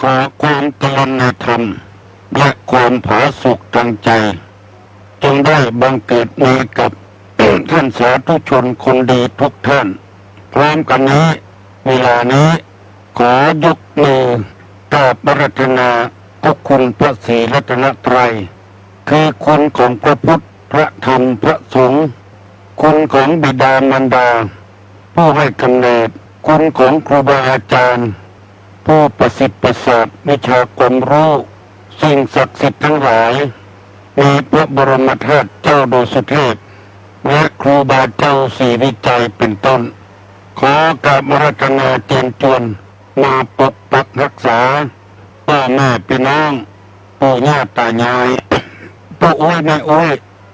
ขอความกรุณาธรรมและความผาสุกทางใจจงได้บังเกิดมีกับ ท่านสาธุชนคนดีทุกท่านพร้อมกันนี้เวลานี้ขอยกมือกราบอาราธนาพระคุณพระศรีรัตนตรัยคือคุณของพระพุทธพระธรรมพระสงฆ์คุณของบิดามารดาผู้ให้กำเนิดคุณของครูบาอาจารย์ผู้ประสิทธิ์ประสาทวิชาความรู้สิ่งศักดิ์สิทธิ์ทั้งหลายมีพระบรมธาตุเจ้าโดยสุเทพและครูบาเจ้าศรีวิจัยเป็นต้นขอกราบอาราธนาเจียนจวนมาปกปักรักษาพ่อแม่พี่น้องปู่ย่าตายายปู่อ้อยแม่อ้อย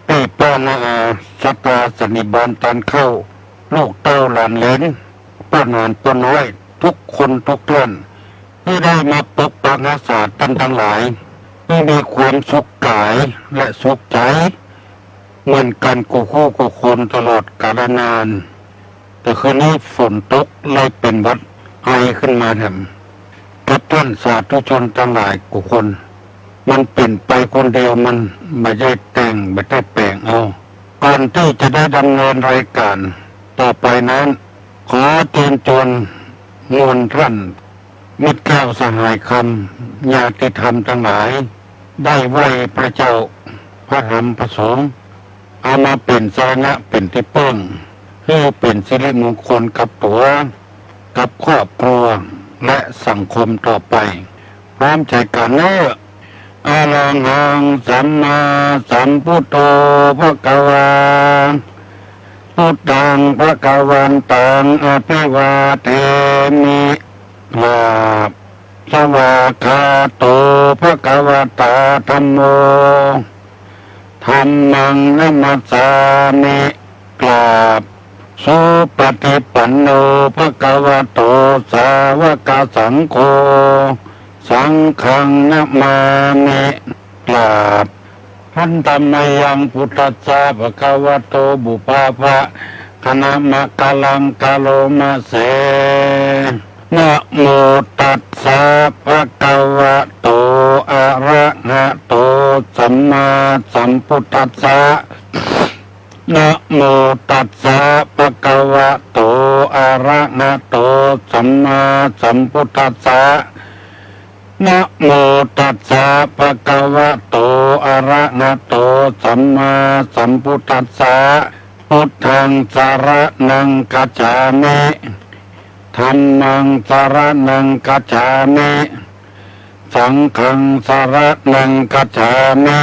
พี่ป้านาอาสัตตาสนิบาลตันเข้าลูกเต้าหลานเหลนป้าหนานป้าน้อยทุกคนทุกท่านที่ได้มาปกปักรักษาท่านทั้งหลายที่มีความสุขกายและสุขใจเหมือนกันกูคู่กูคนตลอดกาลนานแต่คืนนี้ฝนตกเลยเป็นวัดไอขึ้นมาทำกับท่านสาธุชนทั้งหลายกูคนมันเป็นไปคนเดียวมันไม่ได้แต่งไม่ได้แปลงเอาก่อนที่จะได้ดำเนินรายการต่อไปนั้นขอเชิญชวนมวลท่านมิตรแก้วสหายคำญาติธรรมทั้งหลายได้ไหวพระเจ้าพระธรรมพระสงฆ์เอามาเป็นสาระเป็นที่พึ่งเพื่อเป็นสิริมงคลกับตัวกับครอบครัวและสังคมต่อไปพร้อมใจกันเนอะอะระหังสัมมาสัมพุทโธภควาพุทธังภควันตังอภิวาเทมิลาสวากขาโตภควตาธัมโมธัมมังนัมสสามิกราบสุปฏิปันโนภควโตสาวกสังโฆสังฆังนะมามิกราบพันธมยังพุทธัสสะภควโตบุปาภะคณมะกะลังกะโลมะเสนะโมตัสสะภะคะวะโตอะระหะโตสัมมาสัมพุทธัสสะนะโมตัสสะภะคะวะโตอะระหะโตสัมมาสัมพุทธัสสะนะโมตัสสะภะคะวะโตอะระหะโตสัมมาสัมพุทธัสสะพุทธังสรณังคัจฉามิธัมมังสรณังคัจฉามิสังฆังสรณังคัจฉามิ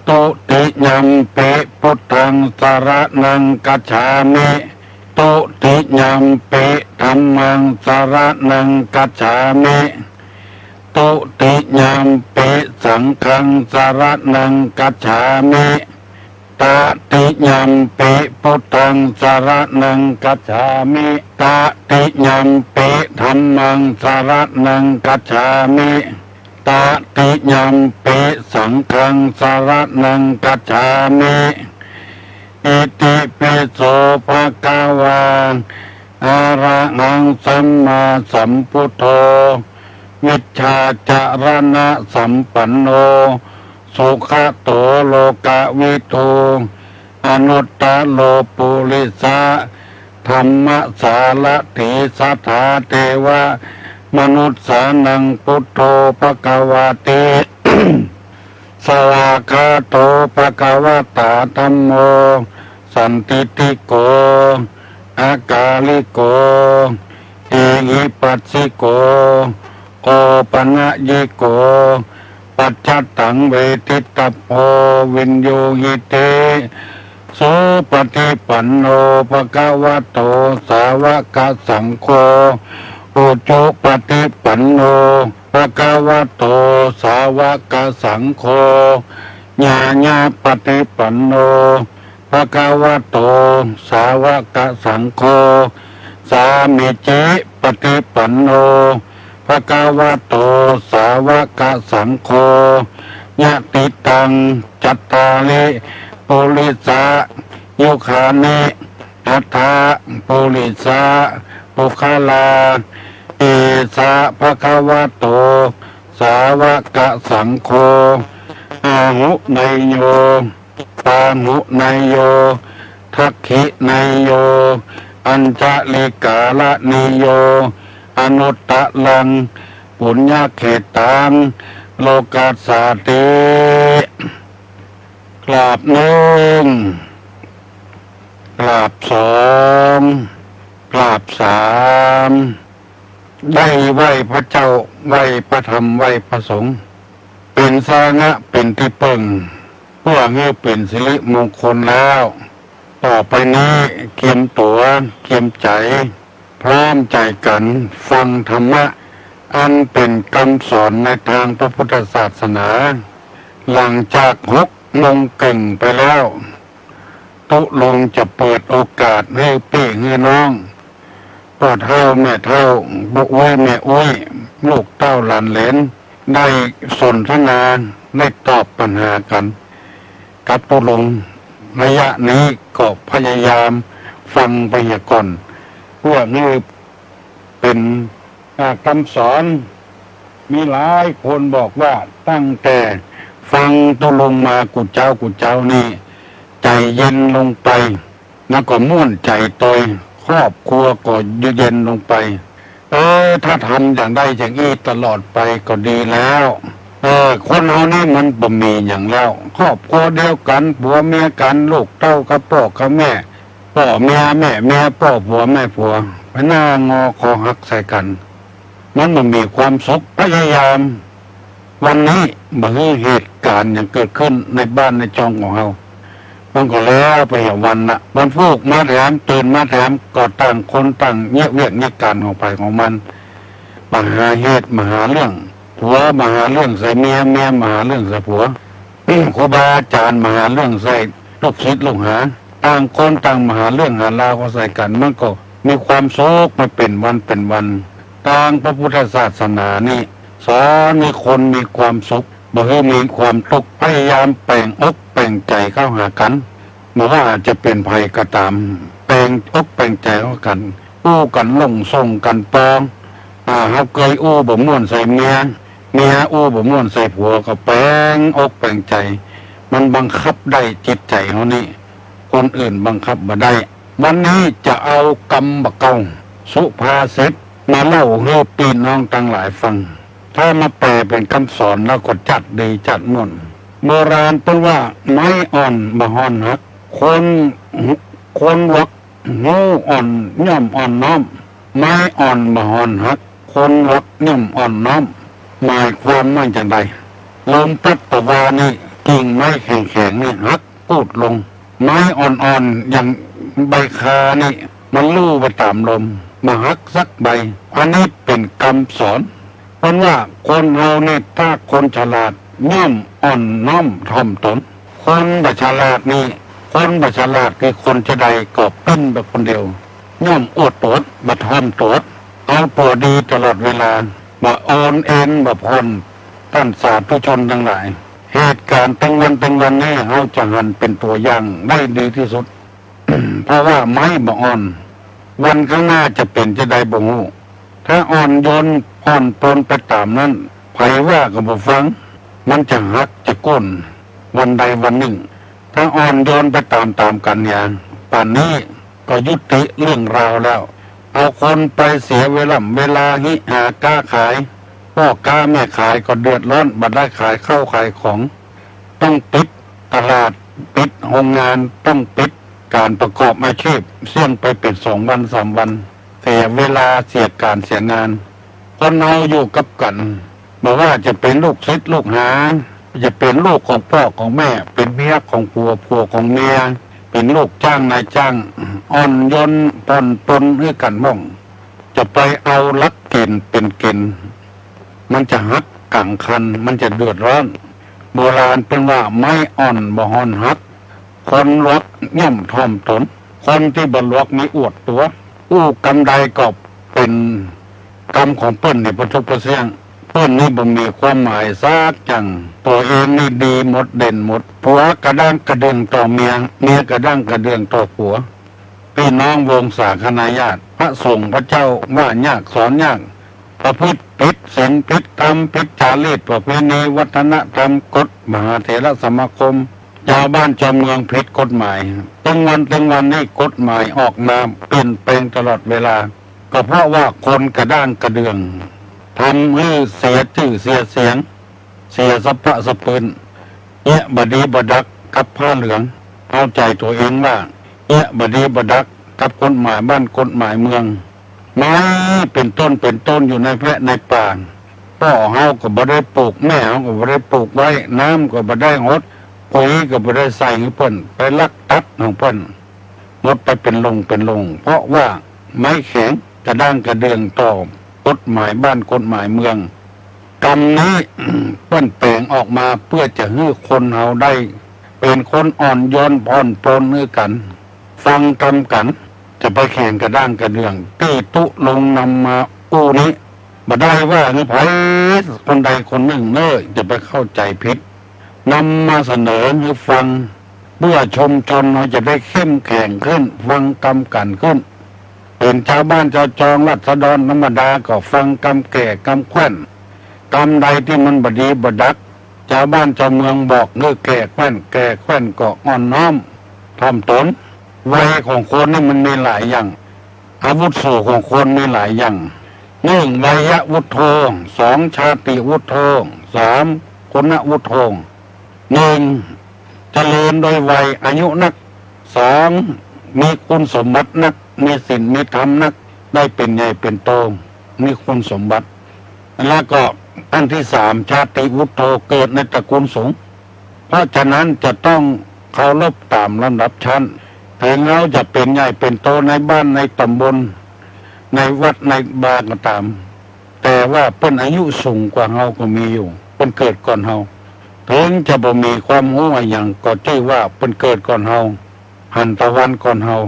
ตุติยัมปิพุทธังสรณังคัจฉามิตุติยัมปิธัมมังสรณังคัจฉามิตุติยัมปิสังฆังสรณังคัจฉามิตติยัมปิพุทธังสรณังคัจฉามิตติยัมปิธัมมังสรณังคัจฉามิตติยัมปิสังฆังสรณังคัจฉามิอิติปิโสภะคะวะอะระหังสัมมาสัมพุทโธวิชชาจารณะสัมปันโนสุขโตโลกวิทูอนุตตโลปุริสะธรรมสารถิสัทธาเทวะมนุษย์สานังพุทโธภควาติ สวากขาโตภควตาธัมโมสันติติโกอากาลิโกอิหิปัสสิโกโอปัญญิโกปัจจตังเวทิตโพวินโยหิเตโสปฏิปันโนภควโตสาวกสังโฆอุจุปฏิปันโนภควโตสาวกสังโฆญาญาปฏิปันโนภควโตสาวกสังโฆสามิจิปฏิปันโนภควโตสาวกสังโฆญาติตังจัตตาริปุริสะยุคานิอัฏฐปุริสะปุคลา อิสะภะคะวะโตสาวกสังโฆอาหุไนยโยปาหุไนยโยทักขิไนยโยอัญจลิกาลนิโยอนุตตะลังปุญญเขตังโลกัสสาติกราบหนึ่งกราบสองกราบสามได้ไหวพระเจ้าไหวพระธรรมไหวพระสงฆ์เป็นสางะเป็นที่ปึงเพื่อให้เป็นสิริมงคลแล้ว ต่อไปนี้เกียมตัวเกียมใจพร้อมใจกันฟังธรรมะอันเป็นคำสอนในทางพระพุทธศาสนา หลังจาก6 โมงเก่งไปแล้วตุลงจะเปิดโอกาสให้พี่ให้น้องพ่อเท่าแม่เท่าบุกไว้แม่อุ้ยลูกเต้าหลานเหลนได้สนทนาได้ตอบปัญหากันกับตุลงระยะนี้ก็พยายามฟังไปก่อนเพื่อนี้เป็นคำสอนมีหลายคนบอกว่าตั้งแต่ฟังตุลงมากุเจ้านี่ใจเย็นลงไปแล้วก็ม่วนใจตอยครอบครัวก็เย็นลงไปถ้าทำอย่างได้อย่างนี้ตลอดไปก็ดีแล้วคนเรานี่มันบ่มีอย่างแล้วครอบครัวเดียวกันผัวเมียกันลูกเต้ากับพ่อกับแม่พ่อเมียแม่พ่อผัวแม่ผัวไปหน้างอคอหักใส่กันมันมีความสุขพยายามวันนี้บ่มีเหตุการณ์อย่างเกิดขึ้นในบ้านในจองของเรามันก็แล้วไปวันละมันฟูกมาแถมตื่นมาแถมก็ต่างคนต่างเงียบเงียบเงียบการของไปของมันมาหาเหตุมาหาเรื่องผัวมาหาเรื่องใส่เมียมาหาเรื่องใส่ผัวครูบาอาจารย์มาหาเรื่องใส่ลูกศิษย์ลูกหาต่างคนต่างมาหาเรื่องหาราวก็ใส่กันมันก็มีความสุขมาเป็นวันทางพระพุทธศาสนานี่สอนให้คนมีความสุขบ่ให้มีความทุกข์พยายามแปลงอกแปลงใจเข้าหากันไม่ว่าจะเป็นภัยก็ตามแปลงอกแปลงใจเข้ากันอู้กันลงส่งกันปองเขาเคยอู้บ่ม่วนใส่เมียอู้บ่ม่วนใส่ผัวก็แปลงอกแปลงใจมันบังคับได้จิตใจเขานี่คนอื่นบังคับบ่ได้วันนี้จะเอากรรมบะเกาสุภาษิตมาเล่าให้พี่น้องทั้งหลายฟังถ้ามาแปลเป็นคำสอนแล้วก็จัดดีจัดม่วนโบราณเป็นว่าไม้อ่อนบะฮอนหักคนวักงูอ่อนย่อมอ่อนน้อมไม้อ่อนบะฮอนหักคนวักย่อมอ่อนน้อมหมายความว่าอย่างไรลมพัดตะวานี่กิ่งไม้แข็งนี่หักพูดลงไม้อ่อนๆอย่างใบคานี่มันลู่ไปตามลมมาหักสักใบอันนี้เป็นคำสอนเพราะว่าคนเราเนี่ยถ้าคนฉลาดย่อมอ่อนน้อมถ่อมตนคนบัฉลาดนี่คนบัฉลาดคือคนจะใดก็เป็นแบบคนเดียวย่อมอดตดบัถ่อมตดเอาปวดดีตลอดเวลาบ่อ่อนเอ็นบ่พรท่านสาธุชนทั้งหลายเหตุการณ์ตั้งวันนี้เราจะหันเป็นตัวอย่างได้ดีที่สุด เพราะว่าไม้บ่อ่อนวันข้างหน้าจะเป็นจะได้บ่ฮู้ถ้าอ่อนโยนอ่อนปนไปตามนั้นไผว่าก็บ่ฟังมันจะหักจะก้นวันใดวันหนึ่งถ้าอ่อนโยนไปตามกันอย่างป่านนี้ก็ยุติเรื่องราวแล้วเอาคนไปเสียเวลาหิหาก้าขายพ่อค้าแม่ขายก็เดือดร้อนบัดได้ขายข้าวขายของต้องปิดตลาดปิดโรงงานต้องปิดการประกอบอาชีพเสี่ยงไปเป็น2 วัน3 วันเสียเวลาเสียการเสียงานคนเราอยู่กับกันไม่ว่าจะเป็นลูกศิษย์ลูกหาจะเป็นลูกของพ่อของแม่เป็นเมียของผัวของเมียเป็นลูกจ้างนายจ้างอ่อนโยนปนให้กันม่องจะไปเอาลักเกณฑ์เป็นเกณฑ์มันจะหักกังคันมันจะเดือดร้อนโบราณเป็นว่าไม้อ่อนบ่ฮอนหักคนลวกย่อมถ่อมตนคนที่บ่ลวกมีอวดตัวอู้กำใดก็เป็นกรรมของเปิ้นในประทุประเสียงเปิ้นนี่บ่มีความหมายซักจังตัวเองนี่ดีหมดเด่นหมดผัวกระด้างกระเดืองต่อเมียกระด้างกระเดืองต่อผัวพี่น้องวงศาคณาญาติพระสงฆ์พระเจ้าว่ายากสอนยาก ประพฤติผิดศีลผิดธรรมผิดจารีตประเพณีวัฒนธรรมกฎมหาเถรสมาคมชาวบ้านชาวเมืองผิดกฎหมายตั้งวันนี้กฎหมายออกมาเปลี่ยนแปลงตลอดเวลาก็เพราะว่าคนกระด้างกระเดืองทำให้เสียชื่อเสียเสียงเสียสะพะสะปืนบดีบดักกับผ้าเหลืองเข้าใจตัวเองว่าบดีบดักกับกฎหมายบ้านกฎหมายเมืองไม้เป็นต้นอยู่ในแพร่ในป่าพ่อเฮาก็บ่ได้ปลูกแม่เฮาก็บ่ได้ปลูกไว้น้ำก็บ่ได้งดปุ๋ยก็บ่ได้ใส่ให้เพิ่นไปลักตัดของเพิ่นงดไปเป็นลงเพราะว่าไม้แข็งกระด้างกระเดืองต่อกฎหมายบ้านกฎหมายเมืองกรรมนี้ เพิ่นแปลงออกมาเพื่อจะให้คนเฮาได้เป็นคนอ่อนโยนผ่อนปรนกันฟังกรรมกันจะไปแข่งกระด้างกระเดืองตีตุลงนำมาอู้นี้บ่ได้ว่าไผคนใดคนหนึ่งจะไปเข้าใจผิดนำมาเสนอให้ฟังเพื่อชมชนเราจะได้เข้มแข็งขึ้นฟังกรรมกันขึ้นเป็นชาวบ้านชาวจองราษฎรธรรมดาก็ฟังกรรมแก่กรรมแคว้นกรรมใดที่มันบดีบดักชาวบ้านชาวเมืองบอกแก่แคว้นก็อ่อนน้อมถ่อมตนวัยของคนนี่มันมีหลายอย่างอาวุโสของคนมีหลายอย่างหนึ่งวัยวุฒโธสองชาติวุฒโธสามคุณวุฒโธหนึ่งเจริญโดยวัยอายุนักสองมีคุณสมบัตินักมีศีลมีธรรมนักได้เป็นใหญ่เป็นโตมีคุณสมบัติแล้วก็อันที่สามชาติวุฒโธเกิดในตระกูลสงฆ์เพราะฉะนั้นจะต้องเคารพตามลำดับชั้นถึงเราจะเป็นใหญ่เป็นโตในบ้านในตำบลในวัดในบาก็ตามแต่ว่าเป็นอายุสูงกว่าเราก็มีอยู่เป็นเกิดก่อนเราถึงจะบ่มีความรู้อย่างก็ชื่อว่าเป็นเกิดก่อนเราหันตะวันก่อนเรา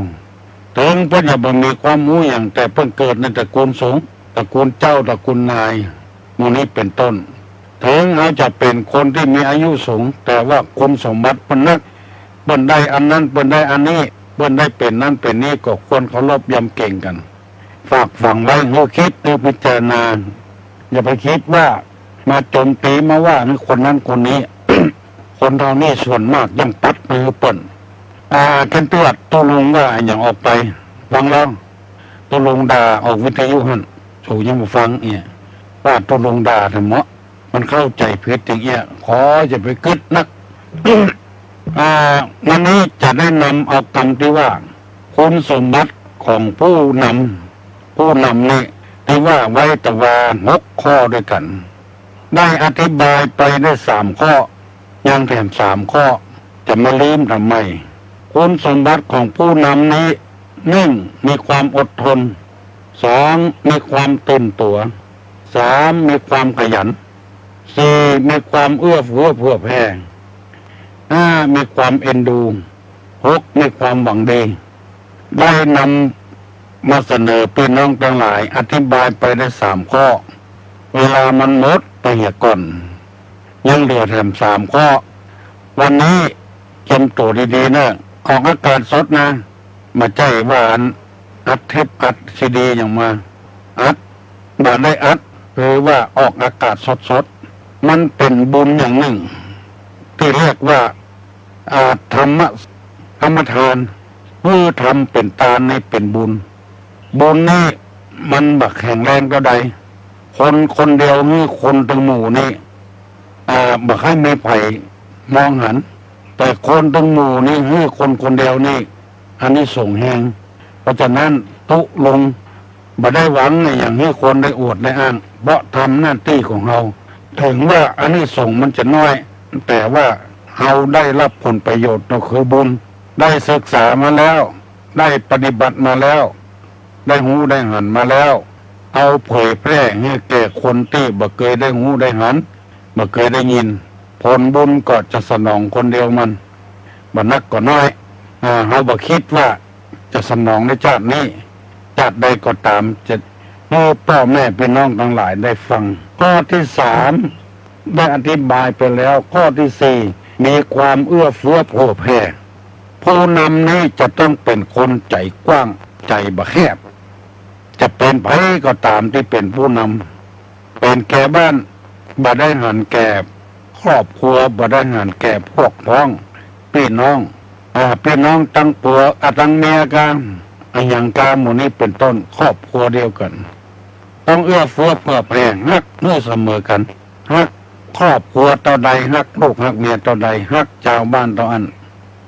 ถึงเพิ่นจะบ่มีความรู้อย่างแต่เพิ่นเกิดในตระกูลสงฆ์ตระกูลเจ้าตระกูลนายหมู่นี้เป็นต้นถึงเขาจะเป็นคนที่มีอายุสูงแต่ว่าคุณสมบัติเพิ่นนักเพิ่นได้อันนั้นเพิ่นได้อันนี้เพิ่นได้เป็นนั้นเป็นนี้ก็ควรเคารพยำเก่งกันฝากฝังไว้ให้คิดให้พิจารณาอย่าไปคิดว่ามาโจมตีมาว่าคนนั้นคนนี้ คนเรานี่ส่วนมากยังปัดมือเปิ่นกันตัวตัวลงว่าอย่างออกไปฟังแล้วตัวลงด่าออกวิทยุหันสูยังมาฟังว่าตัวลงด่าทั้งหมดมันเข้าใจผิดอย่างขอจะไปกึดนัก วันนี้จะได้นำเอาคำที่ว่าคุณสมบัติของผู้นำนี่ที่ว่าไว้ตะวา6 ข้อด้วยกันได้อธิบายไปได้3 ข้อยังแถม3 ข้อจะมาลืมทำไมคุณสมบัติของผู้นำนี้1มีความอดทน2มีความตื่นตัว3มีความขยัน4มีความเอื้อเฟื้อเผื่อแผ่5มีความเอ็นดู6มีความหวังดีได้นำมาเสนอพี่น้องทั้งหลายอธิบายไปได้3 ข้อเวลามันหมดไปเหี่ยก่อนยังเหลือแถม3 ข้อวันนี้จำตัวดีๆนะออกอากาศสดนะมาใจว่าอัดเทปอัดซีดีอย่างมาอัดมาได้อัดหรือว่าออกอากาศสดๆมันเป็นบุญอย่างหนึ่งที่เรียกว่าธรรมทานผู้ทำเป็นตาในเป็นบุญนี่มันบักแข็งแรงก็ได้คนเดียวนี่คนทั้งหมู่นี่บักให้ไม่ไผ่มองหันแต่คนทั้งหมู่นี่ให้คนเดียวนี่อันนี้ส่งแหงเพราะฉะนั้นตุลงบ่ได้หวังอย่างนี้คนได้อวดได้อ้างเพราะทำหน้าที่ของเราถึงว่าอันนี้ส่งมันจะน้อยแต่ว่าเราได้รับผลประโยชน์ก็คือบุญได้ศึกษามาแล้วได้ปฏิบัติมาแล้วได้หูได้หันมาแล้วเอาเผยแพร่ให้แก่คนที่บ่เคยได้หูได้หันบ่เคยได้ยินผลบุญก็จะสนองคนเดียวมันบ่นักก็น้อยเราบ่คิดว่าจะสนองในชาตินี้ชาติใดก็ตามจะให้พ่อแม่พี่น้องทั้งหลายได้ฟังข้อที่3ได้อธิบายไปแล้วข้อที่4มีความเอื้อเฟื้อเผื่อแผ่ผู้นำนี้จะต้องเป็นคนใจกว้างใจบ่แคบจะเป็นไผก็ตามที่เป็นผู้น เป็นแก่บ้านบ่ได้หันแก่ครอบครัวบ่ได้หันแก่พวกพ้องพี่น้องพี่น้องตั้งปัวตั้งเมียกันอย่างกาหมู่นี้เป็นต้นครอบครัวเดียวกันต้องเอื้อเฟื้อเผื่อแผ่ฮักเมื่อเสมอกันฮักครอบครัวต่อใดฮักลูกฮักเมียต่อใดฮักเจ้าบ้านต่ออัน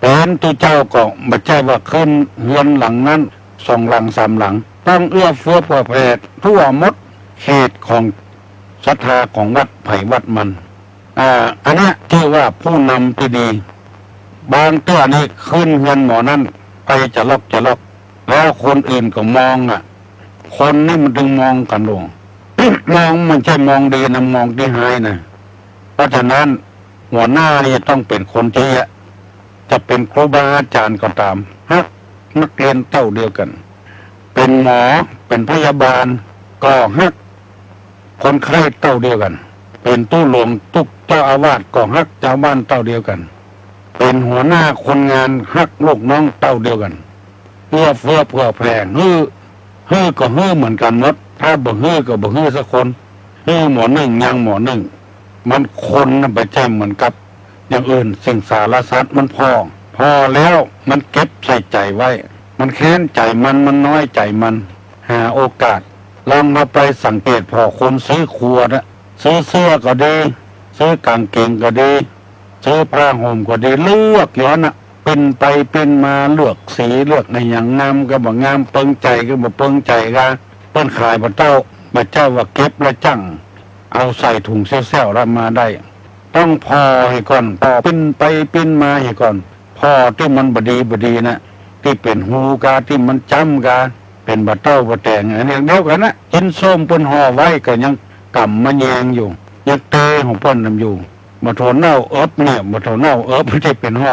เป็นตัวเจ้าก็บ่ใช่ว่าขึ้นเฮือนหลังนั้น2 หลัง 3 หลังต้องเอื้อเฟื้อเผื่อแผ่ทั่วหมดเขตของศรัทธาของวัดไผ่วัดมันอันนี้ที่ว่าผู้นำที่ดีบางตัวนี่ขึ้นเฮือนหมอนั้นไปจะล็อกแล้วคนอื่นก็มองคนนี่มันถึงมองกันลง มองมันใช่มองดีนะมองที่หายนะเพราะฉะนั้นหัวหน้านี่ต้องเป็นคนที่จะเป็นครูบาอาจารย์ก็ตามฮักนักเรียนเต้าเดียวกันเป็นหมอเป็นพยาบาลก็ฮักคนไข้เต้าเดียวกันเป็นตู้หลวงตุ๊กเจ้าอาวาสก็ฮักเจ้าบ้านเต้าเดียวกันเป็นหัวหน้าคนงานฮักลูกน้องเต้าเดียวกันเพื่อเผื่อแผ่ฮื้อก็ฮื้อเหมือนกันหมดถ้าบ่ฮื้อก็บ่ฮื้อสักคนฮื้อหมอหนึ่งยังหมอหนึ่งมันคนน่ะไปแจ้งเหมือนกับอย่างอื่นสิ่งสารสัตว์มันพอแล้วมันเก็บใส่ใจไว้มันแค้นใจมันน้อยใจมันหาโอกาสลองมาไปสังเกตพอคนซื้อครัวนะซื้อเสื้อก็ดีซื้อกางเกงก็ดีซื้อผ้าห่มก็ดีเลือกย้อนเป็นไปเป็นมาเลือกสีเลือกในอย่างงามก็บ่งามเปิงใจก็บ่เปิงใจกันเปิ้นขายบ่เจ้าว่าเก็บและจังเอาใส่ถุงเซี่ยวๆแล้วมาได้ต้องพอให้ก่อนพอเป็นไปเป็นมาให้ก่อนพอที่มันบดีนะที่เป็นหูกาที่มันจำกาเป็นบ่เต้าบ่แต่งอันนี้เดียวกันนะกินส้มเปิ้นห่อไว้ก็ยังกำมาแยงอยู่ยังเตของเปิ้นนำอยู่บ่ทนเน่าเอิบเนี่ยบ่ทนเน่าเอิบที่เป็นห่อ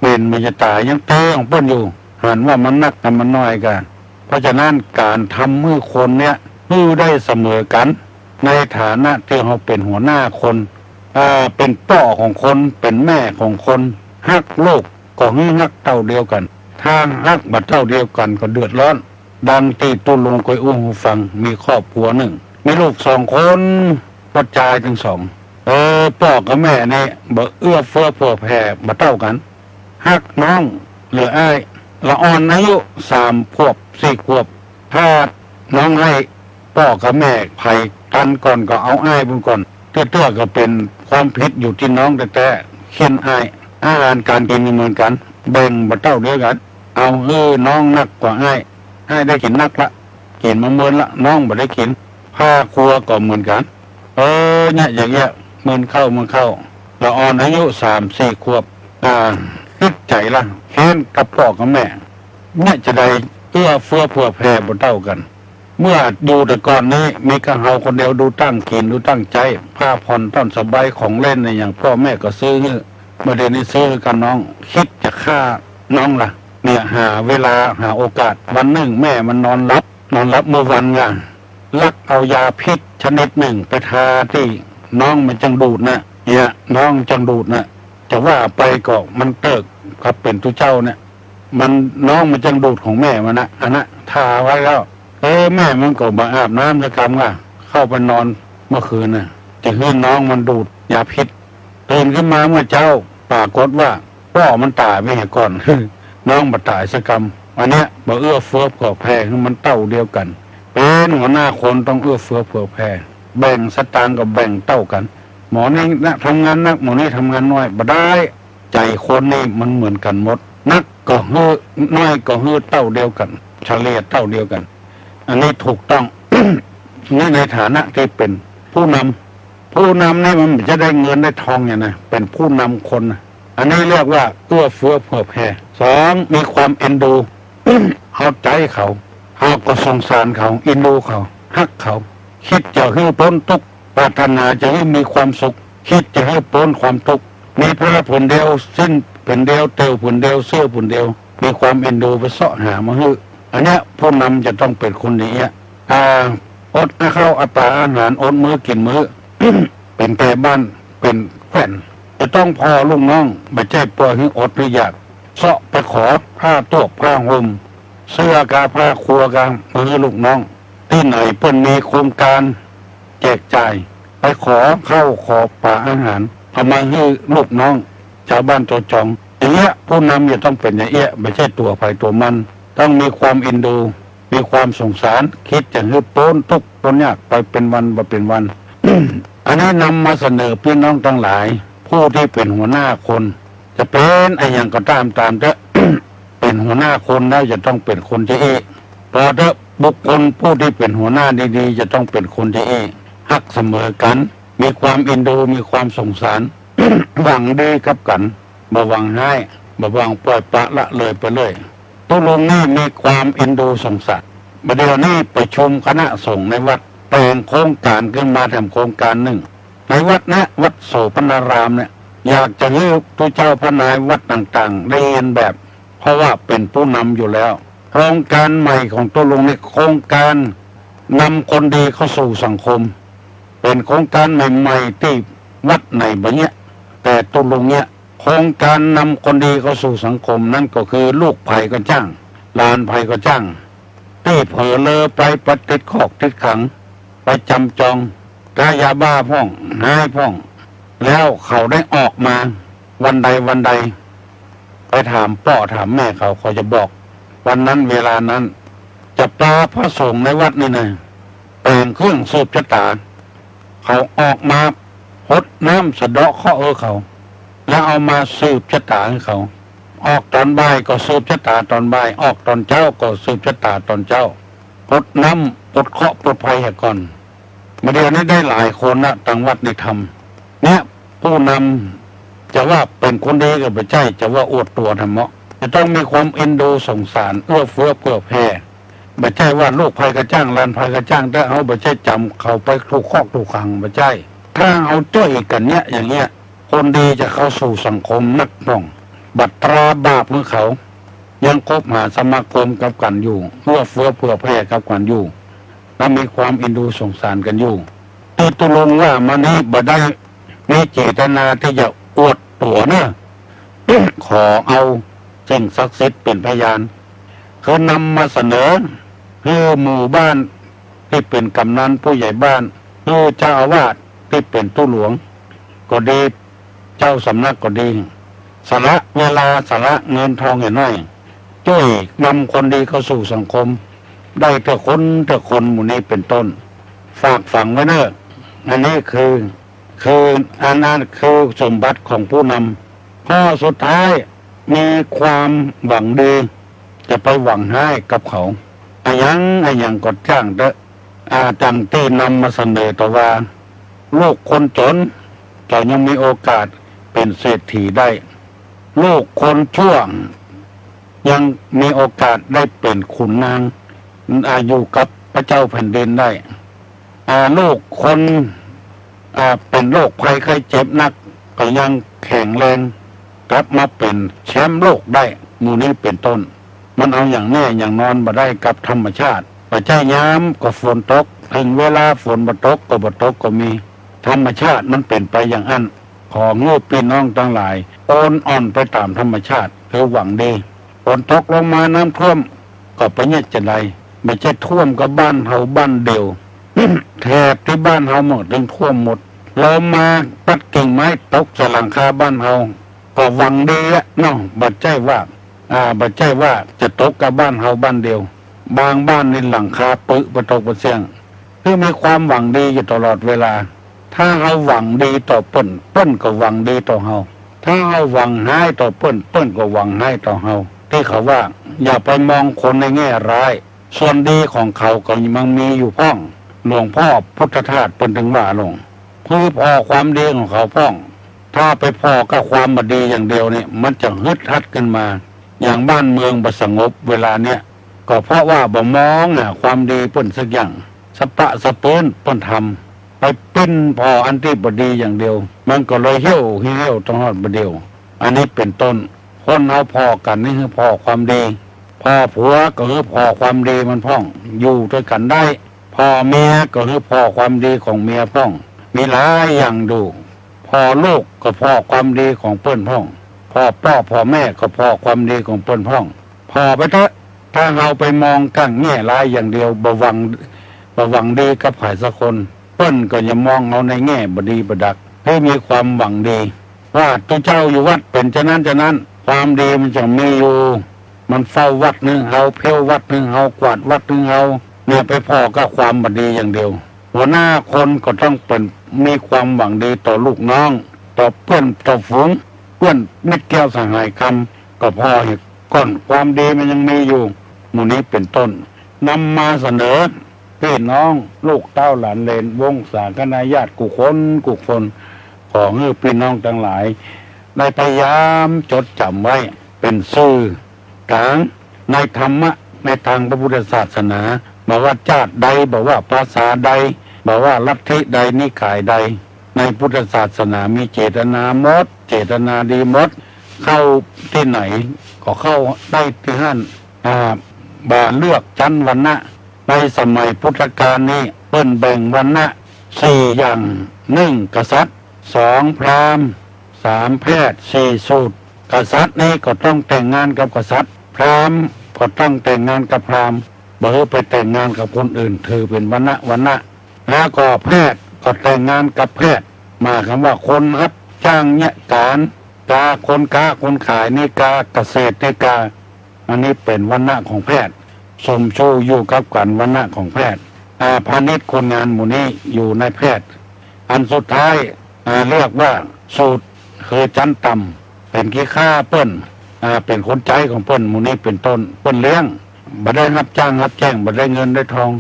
เป็นมันจะตายยังเตของเปิ้นอยู่หันว่ามันนักมันน้อยกันเพราะฉะนั้นการทำมือคนเนี่ยมือได้เสมอกันในฐานะที่เขาเป็นหัวหน้าคนเป็นพ่อของคนเป็นแม่ของคนฮักโลกก็ฮักเต้าเดียวกันถ้าฮักบัดเต้าเดียวกันก็เดือดร้อนดังที่ตุลงกวยอุ้งหูฟังมีครอบครัวหนึ่งมีลูก2 คนกระจายทั้ง2พ่อกับแม่นี่บ่เอื้อเฟื้อเผื่อแผ่บ่เต้ากันฮักน้องหรืออ้ายละอ่อนอายุ3 ขวบ 4 ขวบถ้าน้องให้พ่อกับแม่ไผ่กันก่อนก็เอาอ้ายบุญก่อนเตื้อก็เป็นความผิดอยู่ที่น้องแต่เขียนอ้ายอาหารการกินเหมือนกันแบ่งบ่เต้าเดียวกันเอาน้องนักกว่าอ้ายได้กินนักละกินมาเมินละน้องบ่ได้กินผ้าครัวก็เหมือนกันเนี่ยอย่างเงี้ยเมินเข้าละอ่อนอายุ3-4 ขวบคิดใจละแค้นกับพ่อกับแม่เนี่ยจะได้เอื้อเฟื้อเผื่อแผ่บ่เต้ากันเมื่อดูแต่ก่อนนี้มีกระเฮาคนเดียวดูตั้งกินดูตั้งใจผ้าผ่อนต้นสบายของเล่นในอย่างพ่อแม่ก็ซื้อเมื่อเดือนนี้ซื้อกันน้องคิดจะฆ่าน้องล่ะเนี่ยหาเวลาหาโอกาสวันหนึ่งแม่มันนอนรับเมื่อวันไงลักเอายาพิษชนิดหนึ่งไปทาที่น้องมันจังดูดนะเนี่ยน้องจังดูดนะจะว่าไปก็มันเติกครับเป็นตุเจ้าเนี่ยมันน้องมันจังดูดของแม่มันนะอันนั้นทาไว้แล้วแม่มันก็มาอาบน้ำสักคำว่าเข้าไปนอนเมื่อคืนน่ะจะให้น้องมันดูดยาพิษตื่นขึ้นมาเมื่อเจ้าปรากฏว่าพ่อมันตายไม่เห็นก่อน น้องมาตายสักคำอันเนี้ยบ่เอื้อเฟื้อเผื่อแผ่คือมันเต้าเดียวกันเป็นหัวหน้าคนต้องเอื้อเฟื้อเผื่อแผ่แบ่งสตางค์กับแบ่งเต้ากันหมอนี่ทำงานนักหมอนี่ทำงานน้อยบ่ได้ใจคนนี่มันเหมือนกันหมดนักก็เฮือน้อยก็เฮือเต้าเดียวกันเฉลี่ยเต้าเดียวกันอันนี้ถูกต้อง นี่ในฐานะที่เป็นผู้นำนี่มันจะได้เงินได้ทองอย่างนะเป็นผู้นำคนอันนี้เรียกว่าเอื้อเฟื้อเผื่อแผ่2มีความเอ็นดู เข้าใจเขาก็สงสารเขาเอ็นดูเขาฮักเขาคิดจะให้พ้นทุกข์ปรารถนาจะให้มีความสุขคิดจะให้พ้นความทุกข์มีพระผลเดียวสิ้นผลเดียวเตียวผลเดียวเสื้อผลเดียวมีความเอ็นดูไปเสาะหามาให้อันนี้ผู้นำจะต้องเป็นคนนี้อดข้าวอาปาอาหารอดมื้อกินมื้อ เป็นแต่บ้านเป็นแขวนจะต้องพอลูกน้องไม่ใช่ปล่อยให้อดหรืออยากเสาะไปขอผ้าตัวผ้าห่มเสื้อกาผ้าครัวกามือลูกน้องที่ไหนเพิ่นมีโครงการ แจกจ่ายไปขอข้าวขอปลาอาหารเอามาให้ลูกน้องชาวบ้านตัวจองอย่างเงี้ยผู้นำจะต้องเป็นอย่างเงี้ยไม่ใช่ตัวใครตัวมันต้องมีความเอ็นดูมีความสงสารคิดจะให้พ้นทุกข์พ้นยากไปเป็นวันมาเป็นวัน อันนี้นำมาเสนอพี่น้องทั้งหลายผู้ที่เป็นหัวหน้าคนจะเป็นอะไรอย่างก็ตามเถอะ เป็นหัวหน้าคนแล้วจะต้องเป็นคนที่พอเถอะบุคคลผู้ที่เป็นหัวหน้าดีๆจะต้องเป็นคนที่ฮักเสมอกันมีความเอ็นดูมีความสงสาร หวังดีกับกันบ่หวังให้บ่หวังปล่อยปละละเลยไปเลยตุลงนี่มีความเอ็นดูสงสารประเดี๋ยวนี้ประชุมคณะสงฆ์ในวัดแต่งโครงการขึ้นมาทำโครงการหนึ่งในวัดนะวัดโสพนารามเนี่ยอยากจะให้ตัวเจ้าพระนายวัดต่างๆได้เรียนแบบเพราะว่าเป็นผู้นำอยู่แล้วโครงการใหม่ของตัวลุงนี่โครงการนำคนดีเข้าสู่สังคมเป็นโครงการใหม่ๆที่วัดไหนแบบเนี้ยแต่ตัวลุงเนี่ยโครงการนำคนดีเข้าสู่สังคมนั่นก็คือลูกไผ่ก็จ้างหลานไผ่ก็จ้างที่เผลอเลอไปปฏิดคอกติดขังไปจำจองกายาบ้าพ่องหายพ่องแล้วเขาได้ออกมาวันใดไปถามพ่อถามแม่เขาจะบอกวันนั้นเวลานั้นจะปลาพระสงฆ์ในวัดนี่นะแต่งเครื่องสืบชะตาเขาออกมาพดน้ำสะเดาะข้อเขาแล้วเอามาสืบชะตาให้เขาออกตอนบ่ายก็สืบชะตาตอนบ่ายออกตอนเช้าก็สืบชะตาตอนเช้าพดน้ำพดเคาะปลดภัยให้ก่อนมาเดี๋ยวนี้ได้หลายคนนะต่างวัดในธรรมเนี่ยผู้นำจะว่าเป็นคนดีก็ไม่ใช่จะว่าอวดตัวธรรมะจะต้องมีความเอ็นดูสงสารเอื้อเฟื้อเผื่อแผ่ไม่ใช่ว่าลูกภัยกระจ้างลานภัยกระจ้างแต่เอาไม่ใช่จำเขาไปถูกคอกถูกขังไม่ใช่ถ้าเอาจ้อยกันเนี้ยอย่างเงี้ยคนดีจะเข้าสู่สังคมนักป้องบัตราบาปของเขายังคบหาสมาคมกับกันอยู่เอื้อเฟื้อเผื่อแผ่กับกันอยู่และมีความเอ็นดูสงสารกันอยู่ที่ตุลงว่ามันนี้บ่ได้มีเจตนาที่จะอวดตัวนะ ขอเอาสิ่งศักดิ์สิทธิ์เป็นพยานคือนำมาเสนอคือหมู่บ้านที่เป็นกำนันผู้ใหญ่บ้านคือเจ้าอาวาสที่เป็นตู้หลวงก็ดีเจ้าสำนักก็ดีสาระเวลาสาระเงินทองอย่างน้อยช่วยนำคนดีเข้าสู่สังคมได้แต่คนหมู่นี้เป็นต้นฝากฝังไว้เนอะอันนี้คืออันนั้นคือสมบัติของผู้นำข้อสุดท้ายมีความหวังดีจะไปหวังให้กับเขาไอ้ยังก็จ้างเด้อจังที่นำมาเสนอต่อว่าลูกคนจนก็ยังมีโอกาสเป็นเศรษฐีได้ลูกคนชั่วยังมีโอกาสได้เป็นขุนนางอยู่กับพระเจ้าแผ่นดินได้ลูกคนเป็นโรคภัยไข้เจ็บนักก็ยังแข็งแรงกลับมาเป็นแชมป์โลกได้หมู่นี้เป็นต้นมันเอาอย่างแน่อย่างนอนมาได้กับธรรมชาติปัจจัยย้ำก็ฝนตกถึงเวลาฝนบ่ตกก็มีธรรมชาติมันเป็นไปอย่างนั้นของงูพี่น้องทั้งหลายโอนอ่อนไปตามธรรมชาติคือหวังดีฝนตกลงมาน้ำท่วมก็ไปเนี่ยจะไรไม่ใช่ท่วมกับบ้านเฮาบ้านเดียว แถบที่บ้านเฮาหมดถึงท่วมหมดลมมาปัดกิ่งไม้ตกใส่หลังคาบ้านเฮาก็หวังดีอะเนาะบัดใจว่าจะตกกับบ้านเฮาบ้านเดียวบางบ้านในหลังคาปึประตกประเสียงคือมีความหวังดีอยู่ตลอดเวลาถ้าเฮาหวังดีต่อเปิ้นก็หวังดีต่อเฮาถ้าเฮาหวังให้ต่อเปิ้นก็หวังให้ต่อเฮาที่เขาว่าอย่าไปมองคนในแง่ร้ายส่วนดีของเขาก็ยังมีอยู่พ้องหลวงพ่อพุทธทาสเปิ้นถึงว่าลงคือพอความดีของเขาพ้องถ้าไปพอกับความบดีอย่างเดียวเนี่ยมันจะฮึดฮัดขึ้นมาอย่างบ้านเมืองบ่สงบเวลาเนี้ยก็เพราะว่าบ่มองความดีเปิ้นสักอย่างสะปะสะเปิ้นเปิ้นทำไปปิ้นพออันที่บดีอย่างเดียวมันก็เลยเหี่ยวต้องฮอดบ่เดียวอันนี้เป็นต้นคนเอาพอกันนี่คือพอความดีพ่อผัวก็คือพอความดีมันพ้องอยู่ด้วยกันได้พ่อเมียก็คือพ่อความดีของเมียพ้องมีหลายอย่างดูพ่อลูกก็พ่อความดีของเปิ้นพ้องพ่อแม่ก็พ่อความดีของเปิ้นพ้องพ่อไปเถอะถ้าเราไปมองกั้งแง่ร้ายอย่างเดียวบ่หวังดีกับใครสักคน เปิ้นก็อย่ามองเอาในแง่บดีบดักให้มีความหวังดีว่าตัวเจ้าอยู่วัดเป็นฉะนั้นความดีมันจะมีอยู่มันเฝ้าวัดนึงเฮาเพ่ววัดนึงเฮากวาดวัดนึงเฮาเนี่ยไปพอก็ความบดีอย่างเดียวหัวหน้าคนก็ต้องเป็นมีความหวังดีต่อลูกน้องต่อเพื่อนต่อฝูงเพื่อนเม็ดแก้วสหายคำก็พอเหตุก่อนความดีมันยังมีอยู่หมู่นี้เป็นต้นนำมาเสนอพี่น้องลูกเต้าหลานเลนวงศาคณาญาติกุคนของพี่น้องทั้งหลายได้พยายามจดจำไว้เป็นสื่อกลางในธรรมะในทางพระพุทธศาสนาบอกว่าชาติใดบอกว่าภาษาใดบอกว่าลัทธิใดนิกายใดในพุทธศาสนามีเจตนาหมดเจตนาดีหมดเข้าที่ไหนก็เข้าได้ที่นั่นบาเลือกชั้นวรรณะในสมัยพุทธกาลนี้เปิ้นแบ่งวรรณะ4อย่าง1กษัตริย์2พราหมณ์3แพทย์4สูตรกษัตริย์นี้ก็ต้องแต่งงานกับกษัตริย์พราหมณ์ก็ต้องแต่งงานกับพราหมณ์บ่ให้ไปแต่งงานกับคนอื่นถือเป็นวรรณะแล้วก็แพทย์ก็แต่งงานกับแพทย์มาคำว่าคนรับจ้างเนี่ยการคนขายนี่กาเกษตรนี่กาอันนี้เป็นวรรณะของแพทย์สมโชอยู่กับกันวรรณะของแพทย์พาณิชย์คนงานหมู่นี้อยู่ในแพทย์อันสุดท้ายเรียกว่าสูตรคือชั้นต่ำเป็นขี้ข้าเปิ้นเป็นคนใจของเปิ้นหมู่นี้เป็นต้นเปิ้นเลี้ยงบ่ได้รับจ้างรับแจ้งบ่ได้เงินได้ทอง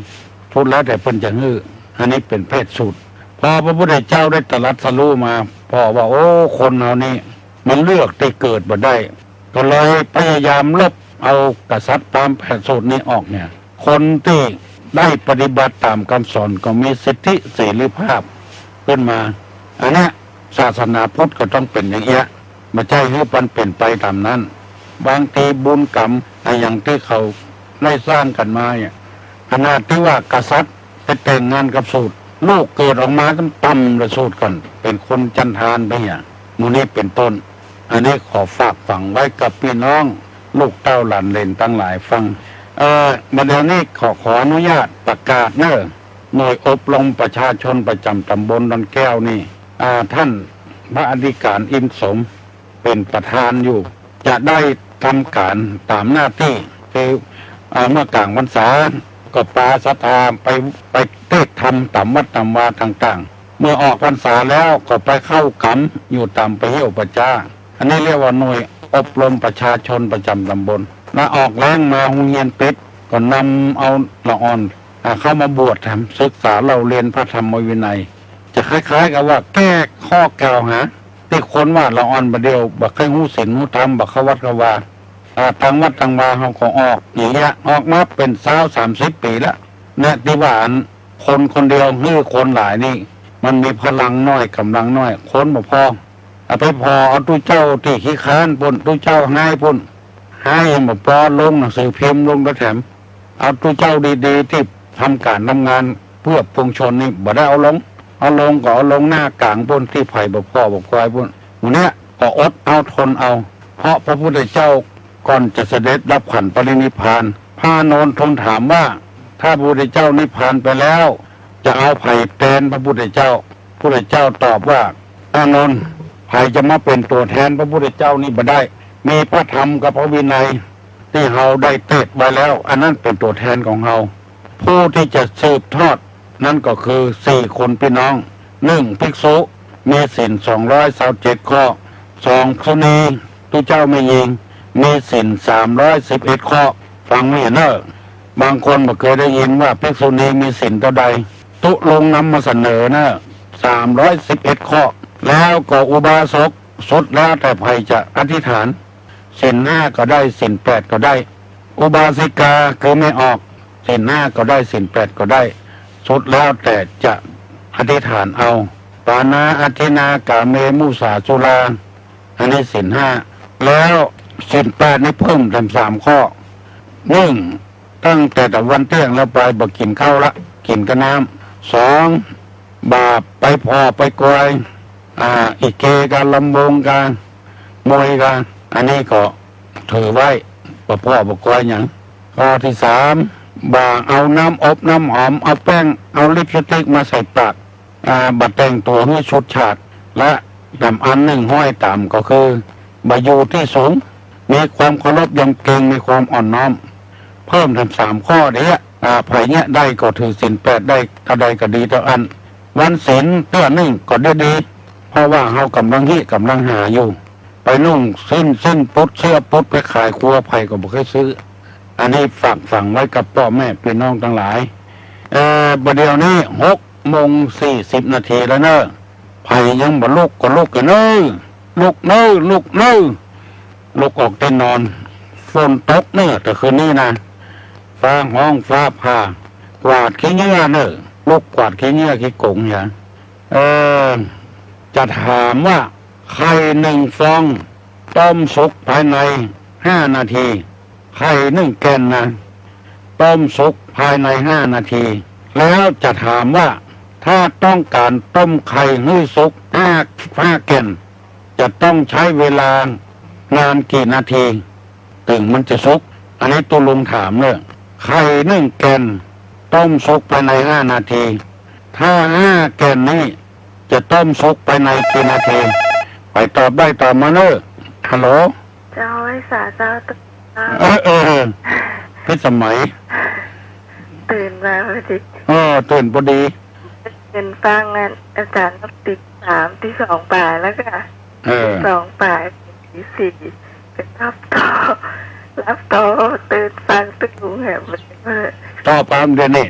ทุนแล้วแต่เปิ้นจะฮื้ออันนี้เป็นเพศสูตรพอพระพุทธเจ้าได้ตรัสรู้มาพอว่าโอ้คนเรานี่มันเลือกที่เกิดบ่ได้ก็เลยพยายามลบเอากษัตริย์ตามแผนสูตรนี้ออกเนี่ยคนที่ได้ปฏิบัติตามคำสอนก็มีสิทธิเสรีภาพขึ้นมาอันนี้ศาสนาพุทธก็ต้องเป็นอย่างเงี้ยไม่ใช่ให้มันเป็นไปตามนั้นบางทีบุญกรรมอย่างที่เขาได้สร้างกันมาเนี่ยขนาดที่ว่ากษัตริย์ไปแต่งงานกับสูตรลูกเกิดออกมาต้องต่ำระสูตรก่อนเป็นคนจันทานไปอย่างมูนี้เป็นต้นอันนี้ขอฝากฝังไว้กับพี่น้องลูกเต้าหลานเลนตั้งหลายฟังมาเดี๋ยวนี้ขออนุญาตประกาศเนอะหน่วยอบรมประชาชนประจำตำบลดอนแก้วนี่ท่านพระอธิการอินสมเป็นประธานอยู่จะได้ทำการตามหน้าที่คือเมื่อกลางพรรษาก็ปาศรัทธาไปเทศธรรมตามวัดตามวาต่างๆเมื่อออกพรรษาแล้วก็ไปเข้ากรรมอยู่ตามไปเที่ยวประจาอันนี้เรียกว่าหน่วยอบรมประชาชนประจำตำบลแล้วออกแรงมาโรงเรียนเป็ดก็นำเอาละอ่อนเข้ามาบวชทำศึกษาเราเรียนพระธรรมวินัยจะคล้ายๆกับว่าแก้ข้อกล่าวหาที่คนว่าละอ่อนประเดียวบักให้หูศีลหูธรรมบักขวัดขวาทางวัดทางวาเขาก็ออกอย่างเงี้ยออกมาเป็น30 ปีแล้วเนี่ยที่ว่าคนเดียวหรือคนหลายนี่มันมีพลังน้อยกำลังน้อยคนบ่พอไปพอเอาตู้เจ้าที่ขี้ค้านปุ่นตู้เจ้าให้ปุ่นให้บ่พอลงหนังสือพิมพ์ลงกระแถมเอาตู้เจ้าดีๆที่ทำการทำงานเพื่อปวงชนนี่บ่ได้เอาลงก็เอาลงหน้ากลางปุ่นที่ไผ่บ่พอบ่ควายปุ่นวันนี้ก็อดเอาทนเอาเพราะพระพุทธเจ้าก่อนจะเสด็จรับขันปรินิพพานพระโนนทูลถามว่าถ้าพระพุทธเจ้านิพพานไปแล้วจะเอาไผ่แทนพระพุทธเจ้าพระพุทธเจ้าตอบว่าพระโนนไผ่จะมาเป็นตัวแทนพระพุทธเจ้านี่บ่ได้มีพระธรรมกับพระวินัยที่เราได้เทศไว้แล้วอันนั้นเป็นตัวแทนของเราผู้ที่จะสืบทอดนั่นก็คือ4 คนพี่น้อง1ภิกษุมีศีล227 ข้อ2สุนีตุเจ้าไม่ยิงมีศีล311 ข้อฟังไม่เห็นเนอะบางคนบ่เคยได้ยินว่าภิกษุณีมีศีลเท่าใดตุลงนำมาเสนอนะ311 ข้อแล้วก็อุบาสกสุดแล้วแต่ใครจะอธิษฐานศีล5ก็ได้ศีล8ก็ได้อุบาสิกาคือไม่ออกศีล5ก็ได้ศีล8ก็ได้สุดแล้วแต่จะอธิษฐานเอาปานาอธินากาเมมุสาสุราอันนี้ศีล5แล้วศีล8นี่เพิ่มทำ3 ข้อตั้งแต่ตะวันเที่ยงแล้วไปบ่กินข้าวละกินกับน้ำ2บาปไปพอไปกวยอีเกการลำวงการมวยการอันนี้ก็ถือไว้บ่พ่อบ่กวยอย่างข้อที่3บาเอาน้ำอบน้ำหอมเอาแป้งเอาลิปสติกมาใส่ปาก บัดแต่งตัวให้ชุดฉาดและดำอันหนึ่งห้อยต่ำก็คือบายูที่สูงมีความเคารพยำเกรงมีความอ่อนน้อมเพิ่มทำ3 ข้อเดียไผ่เนี่ยได้ก็ถือศีล8ได้เท่าใดก็ดีเท่าอันวันศีลเตื้อนึ่งก็ได้ดีเพราะว่าเฮากำลังกำลังหาอยู่ไปนุ่งสิ้นปุ๊ดเชื่อปุ๊ดไปขายครัวไผ่ก็บ่เคยซื้ออันนี้ฝากฝังไว้กับพ่อแม่พี่น้องทั้งหลายประเดี๋ยวนี้6:40 นาทีแล้วเนอะไผ่ยังบ่ลุกก็ลุกกันเนอะลุกเนอะลุกออกเต้นนอนฝนตกเนอะแต่คืนนี้นะฟ้าห้องฟ้าผ่ากวาดขี้เหงื่อเนอะลุกกวาดขี้เหงื่อขี้กงอย่างจะถามว่าไข่1 ฟองต้มสุกภายใน5 นาทีไข่1 แกนนะต้มสุกภายใน5 นาทีแล้วจะถามว่าถ้าต้องการต้มไข่ให้สุก5 แกนจะต้องใช้เวลานานกี่นาทีถึงมันจะสุกอันนี้ตัวลุงถามเลยไข่1 แกนต้มสุกภายใน5 นาทีถ้า5 แกนนี้จะต้มสุกภายในกี่นาทีไปตอบได้ตอบมาเนอะฮัลโหลเจ้าไอ้สาเจ้าพี่สมัยตื่นมาพอดีตื่นพอดีเป็นฟังงานอาจารย์ติด3 ที่ 2 ป่ายแล้วก็2 ป่ายที่ 4เป็นรับต่อตื่นฟังตึกหูแหบเลยต่อปามเดือนนี้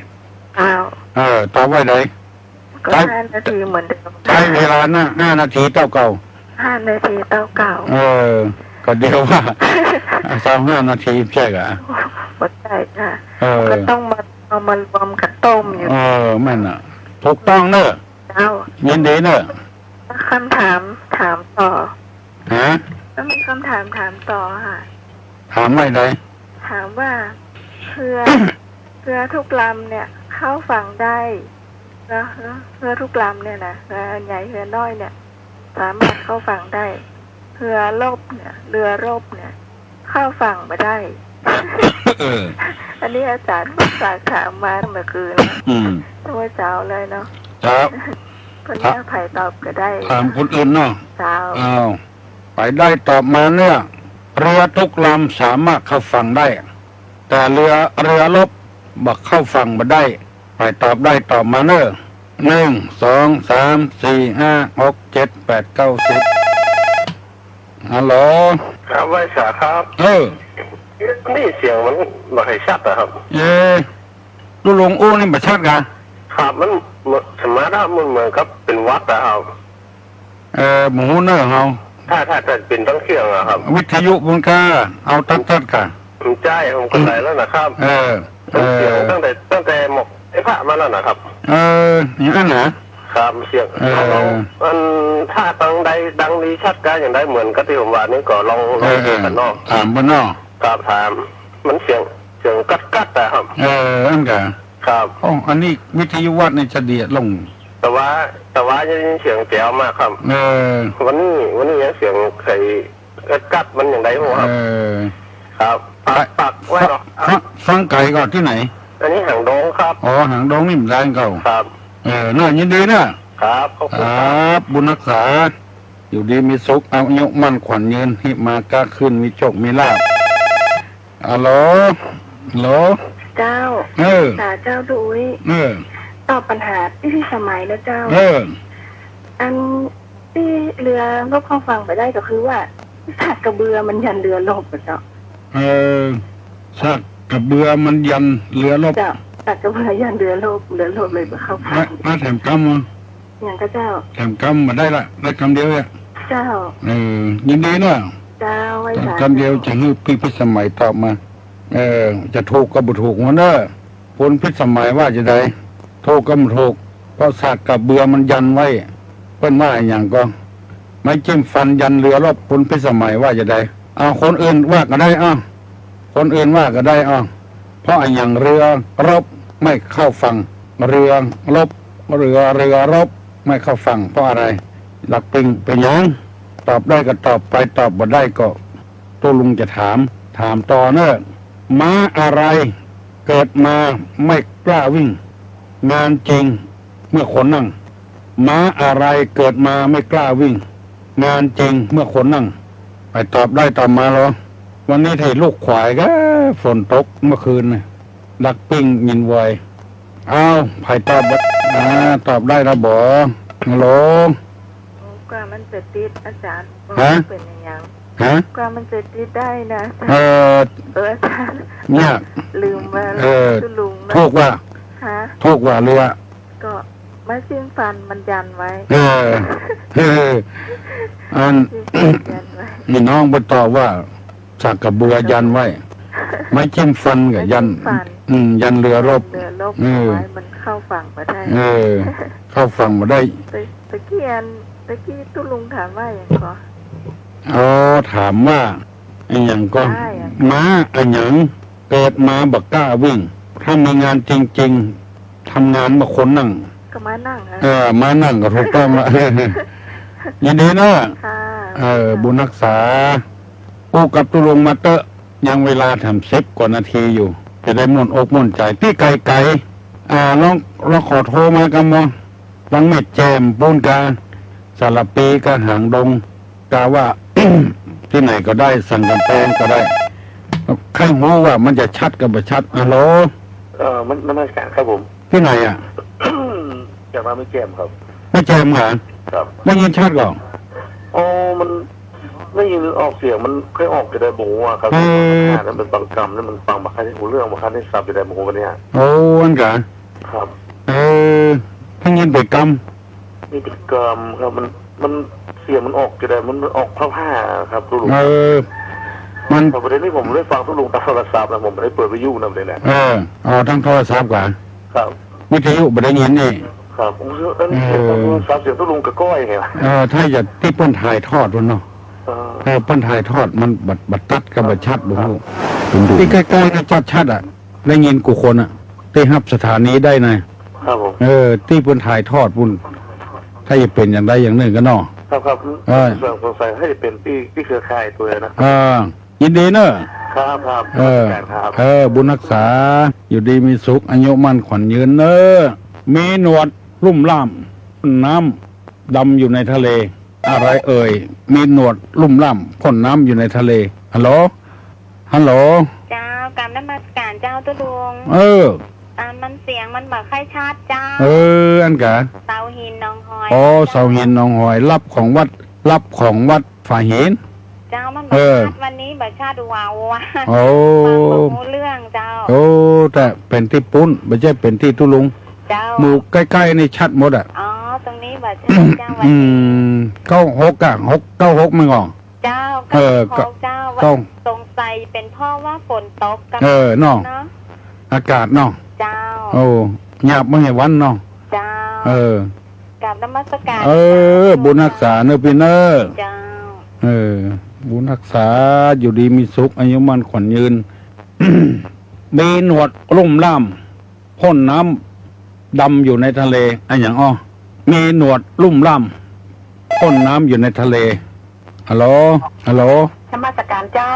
ต่อไว้เลยก็5 นาทีเหมือนเดิมใช้เวลา5 นาทีเท่าเก่า5 นาทีเท่าเก่าก็เดียวว่า5 นาทีใช่กะหมดใจค่ะก็ต้องเอามารวมกับต้มอยู่แม่นอ่ะถูกต้องเนอะยินดีเนอะคำถามต่อฮะต้องมีคำถามต่อค่ะถามไม่ได้ถามว่าเรือทุกลำเนี่ยเข้าฝั่งได้เรือทุกลำเนี่ยนะเรือใหญ่เรือน้อยเนี่ยสามารถเข้าฝั่งได้เรือรบเนี่ยเข้าฝั่งมาได้อันนี้อาจารย์ฝากถามมาเมื่อคืนตัวเจ้าเลยเนาะครับคนนี้ไผ่ตอบก็ได้ถามคนอื่นเนาะเจ้าไปได้ตอบมาเนี่ยเรือทุกลำสามารถเข้าฝั่งได้แต่เรือรบบักเข้าฝั่งมาได้ไปตอบได้ตอบมาเนอะ1 2 3 4 5 6 7 8 9 10ฮัลโหลครับไว้สาครับนี่เสียงมันไม่ค่อยชัดนะครับลูกหลวงอู้นี่ไม่ชัดกันครับมันสมาร์ทมันเหมือนกับเป็นวัดนะครับหมูเนอร์เฮาถ้าจะเป็นตั้งเครื่องอะครับวิทยุบุญค่าเอาตัดกันใช่ผมก็ได้แล้วนะครับเสียงตั้งแต่หมกไอ้พระมาแล้วนะครับอย่างนั้นนะครับเสียงมันถ้าดังดีชัดกันอย่างไรเหมือนกับที่ผมว่านี่ก็ลองกันนอกถามบ้านนอกครับถามมันเสียงกัดแต่ครับอันกันครับอันนี้วิทยุวัดในจะเดียดลงแต่ว่าจะยินเสียงแจ๋วมากครับวันนี้ยังเสียงใส่กัดมันอย่างไรผมครับปักไว้หรอฟังไก่ก่อนที่ไหนอันนี้หางดงครับหางดงนี่มันแรงเก่าครับน่ายินดีนะครับครับบุญรักษาอยู่ดีมีสุขเอายกมั่นขวัญยืนหิมาก้าขึ้นมีโชคมีลาภฮัลโหลเจ้าเจ้าดุยตอบปัญหาที่สมัยแล้วเจ้าอันที่เรือรบเข้าฝั่งไปได้ก็คือว่าสัตว์กระเบือมันยันเรือรบเจ้าสัตว์กระเบือมันยันเรือรบสัตว์กระเบือยันเรือรบเลยมาเข้าฝั่งมาแถมกำมาอย่างก็เจ้าแถมกำมาได้กำเดียวเนี่ยเจ้ายินดีเนาะเจ้าไว้กำเดียวจะให้พี่พิสมัยตอบมาจะถูกก็บ่ถูกมันเนอะผลพิสมัยว่าจะได้ถูกก็บ่ถูกเพราะสัตว์กับเบือมันยันไว้เพิ่นว่าอย่างก็ไม่จิ้มฟันยันเรือรบผลพิสมัยว่าจะได้คนอื่นว่าก็ได้คนอื่นว่าก็ได้เพราะอย่างเรือรบไม่เข้าฝั่งเรือรบรบไม่เข้าฝั่งเพราะอะไรหลักปิงเป็นยังตอบได้ก็ตอบไปตอบบ่ได้ก็ตัวลุงจะถามต่อเนอะม้าอะไรเกิดมาไม่กล้าวิ่งงานจริงเมื่อคนนั่ง ม้าอะไรเกิดมาไม่กล้าวิ่ง งานจริงเมื่อคนนั่ง ไปตอบได้ตอบมาเหรอวันนี้ที่ลูกขวายก็ฝนตกเมื่อคืนน่ะดักปิ้งยินไวอ้าวไผ่ตอบตอบได้แล้วบอฮัลโหลกว่ามันจะติดอาจารย์เป็นอย่างยังกว่ามันจะติดได้นะอาจารย์เนี่ยลืมว่าลุงถูกว่าถูกว่าเรือก็ไม่สิ้นฟันมันยันไว้อันมีน้องไปตอบว่าสักกระเบือยันไว้ไม่จิ้มฟันกับยันยันเรือรบไว้มันเข้าฝั่งมาได้เข้าฝั่งมาได้ตะกี้ตุ้ลุงถามว่าอย่างก็ถามว่าอย่างก็ม้าอย่างเกิดมาบักกล้าวิ่งถ้ามีงานจริงๆทำงานมาคนนั่งก็มานั่งมานั่งก็ถูกต้องละยินดีนะบุญรักษากู้กับตุลงมาเตอะยังเวลาทำ10 กว่านาทีอยู่จะได้ม่วนอกม่วนใจที่ไกลลองขอโทรมากันมั้งลังเม็ดแจมปูนกาสารปีกาหางดงกาว่า ที่ไหนก็ได้สั่งกำแพงก็ได้ใครรู้ว่ามันจะชัดกับไม่ชัดฮัลโหลมันไม่แข็งครับผมที่ไหนอยากมาไม่แจมครับไม่แจมเหรอครับไม่ยินชัดก่อนมันไม่ยินออกเสียงมันค่อยออกจะได้บูอ่ะครับนั่นเป็นบางกรรมนั่นมันฟังบางครั้งที่หูเรื่องบางครั้งที่ซับจะได้บูกันเนี่ยอันกันครับทั้งยินไปกรรมนี่เป็นกรรมครับมันเสียงมันออกจะได้มันออกผ้าครับทุลุงมันประเด็นนี้ผมได้ฟังทุลุงตามโทรศัพท์นะผมไม่ได้เปิดวิทยุนั่นเลยนะทั้งโทรศัพท์กันครับวิทยุไม่ได้ยินนี่ครับผมเสียงทุลุงกับก้อยไงถ้าจะที่ป้นถ่ายทอดมันเนาะป้นถ่ายทอดมันบัดตัดกับบัดชัดดูที่ใกล้ๆก็ชัดได้ยินกูคนที่ฮับสถานีได้ไงครับผมที่ป้นถ่ายทอดปุ่นถ้าจะเป็นอย่างใดอย่างหนึ่งก็เนาะครับสงสัยให้เป็นที่เครือข่ายตัวนะยินดีเนอะครับบุญรักษาอยู่ดีมีสุขอายุมั่นขวัญยืนเนอะมีหนวดลุ่มล่ามน้ำดำอยู่ในทะเลอะไรมีหนวดลุ่มล่ามพ่นน้ำอยู่ในทะเลฮัลโหลเจ้ากรรมนมัสการเจ้าตุลุงมันเสียงมันบอกให้ชัดเจ้าอันกะเสาหินน้องหอยเสาหินน้องหอยรับของวัดฝ่ายหินเจ้ามันบอกชัดวันนี้บอกชัดวาวฟังเรื่องเจ้าแต่เป็นที่ปุ้นไม่ใช่เป็นที่ตุลุงหมู่ใกล้ๆนี่ชัดหมดตรงนี้บอกชัดเจ้าวันนี้96ไม่งอเจ้าเจ้าสงสัยเป็นเพราะว่าฝนตกกันเนาะอากาศเนาะเจ้าหยาบไม่ให้วันเนาะเจ้ากับนมัสการบุญรักษาเนอพี่เนอเจ้าบุญรักษาอยู่ดีมีสุขอายุมั่นขวัญยืน มีหนวดลุ่มล่ามพ่นน้ำดำอยู่ในทะเลอย่างมีหนวดลุ่มล่ามพ่นน้ำอยู่ในทะเลฮัลโหลนมัสการเจ้า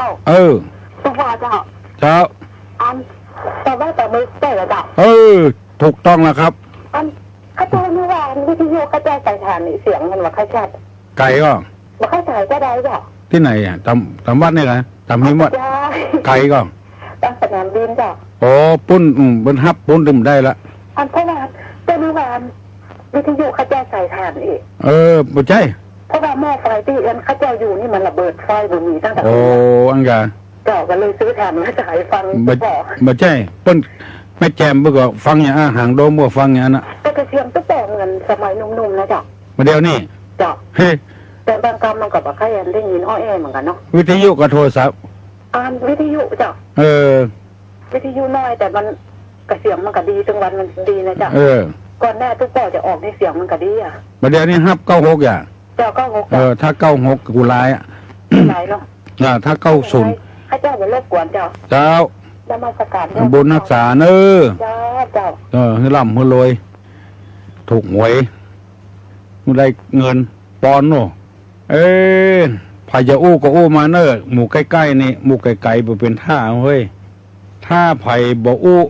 สุภาเจ้าแต่ว่าแต่มือเตะเจ้าถูกต้องแล้วครับข้าตัวเมื่อวานวิทยุกระจายสายฐานเสียงมันว่าข้าชัดไก่ก็มาข้าสายก็ได้จ้ะที่ไหนตำวัดนี่นะตำหิมวัดไก่ก็ตั้งสนามบินจ้ะปุ้นบนฮับปุ้นดื่มได้ละเพราะว่าแต่เมื่อวานวิทยุกระจายสายฐานอีกบ่ใช่เพราะว่าหม้อไฟที่ข้าเจ้าอยู่นี่มันระเบิดไฟบ่มีตั้งแต่อังกาเจ้าก็เลยซื้อแทนมาจ่ายฟังบ่ใช่ปุ้นไม่แจมเมื่อก่อนฟังอย่างหางโดมเมื่อฟังอย่างนั้นแต่กระเทียมตุ๊กแตเงินสมัยนุ่มๆนะจ๊ะมาเดี๋ยวนี้จ๊ะแต่บางคำมันกับใครได้ยินอ้อแอเหมือนกันเนาะวิทยุกับโทรศัพท์วิทยุจ๊ะวิทยุน้อยแต่มันกระเสียงมันก็ดีจังวันมันดีนะจ๊ะก่อนแน่ทุกป่อจะออกในเสียงมันก็ดีมาเดี๋ยวนี้ฮับ96อย่างเจ้า96ถ้า96กูลายลายเนาะถ้า90ข้าเจ้าจะรบกวนเจ้านมัสการบุญรักษาเนอเจ้าให้ร่ำให้รวยถูกหวยมึงได้เงินปอนโน่พายาอู้ก็อู้มาเนอหมู่ใกล้ๆนี่หมู่ไกลๆบ่เป็นท่าเฮ้ยถ้าไผ่บ่อู้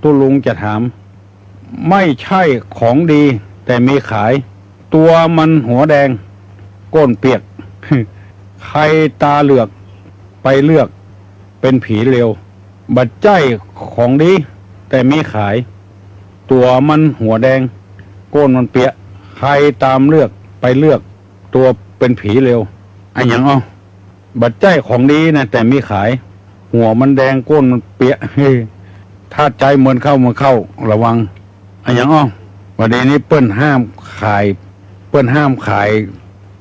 ตุลุงจะถามไม่ใช่ของดีแต่มีขาย ตัวมันหัวแดงก้นเปียก ใครตาเหลือกไปเลือกเป็นผีเร็วบัดใจของดีแต่มีขาย ตัวมันหัวแดงก้นมันเปียกใครตามเลือกไปเลือกตัวเป็นผีเร็วไอ้หยังอ้อบัดใจของดีนะแต่มีขาย หัวมันแดงก้นมันเปียก ถ้าใจเหมือนเข้าระวังไอ้หยังอ้อวันนี้เปิ้นห้ามขาย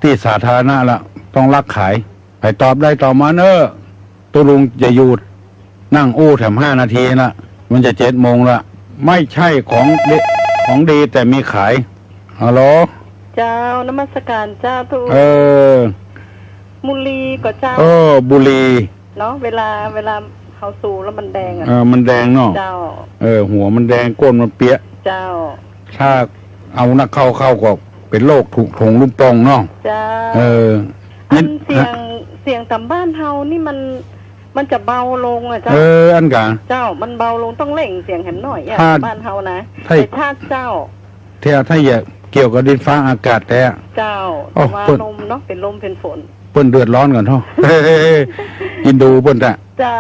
ที่สาธารณะละต้องรักขายไปตอบได้ตอบมาตัวลุงจะหยุดนั่งอู้แถม5 นาทีละมันจะ7 โมงละไม่ใช่ของดีแต่มีขายฮัลโหล เจ้านมัสการเจ้าทุกมุลีก็เจ้าบุรีเนาะเวลาเขาสูแล้วมันแดงมันแดงเนาะเจ้าหัวมันแดงก้นมันเปียกเจ้าถ้าเอานักเข้าก็เป็นโรคถูกถงลุ่มปองเนาะเจ้าอันเสียงตำบ้านเฮานี่มันจะเบาลงอ่ะเจ้าอันกะเจ้ามันเบาลงต้องเล่งเสียงแหมหน่อยบ้านเฮานะแต่ถ้าเจ้าถ้าอย่าเกี่ยวกับดินฟ้าอากาศแต่เจ้าว่าลมเนาะเป็นลมเป็นฝนเปิ้นเดือดร้อนก่อนเนาะอินดูเปิ้นเจ้า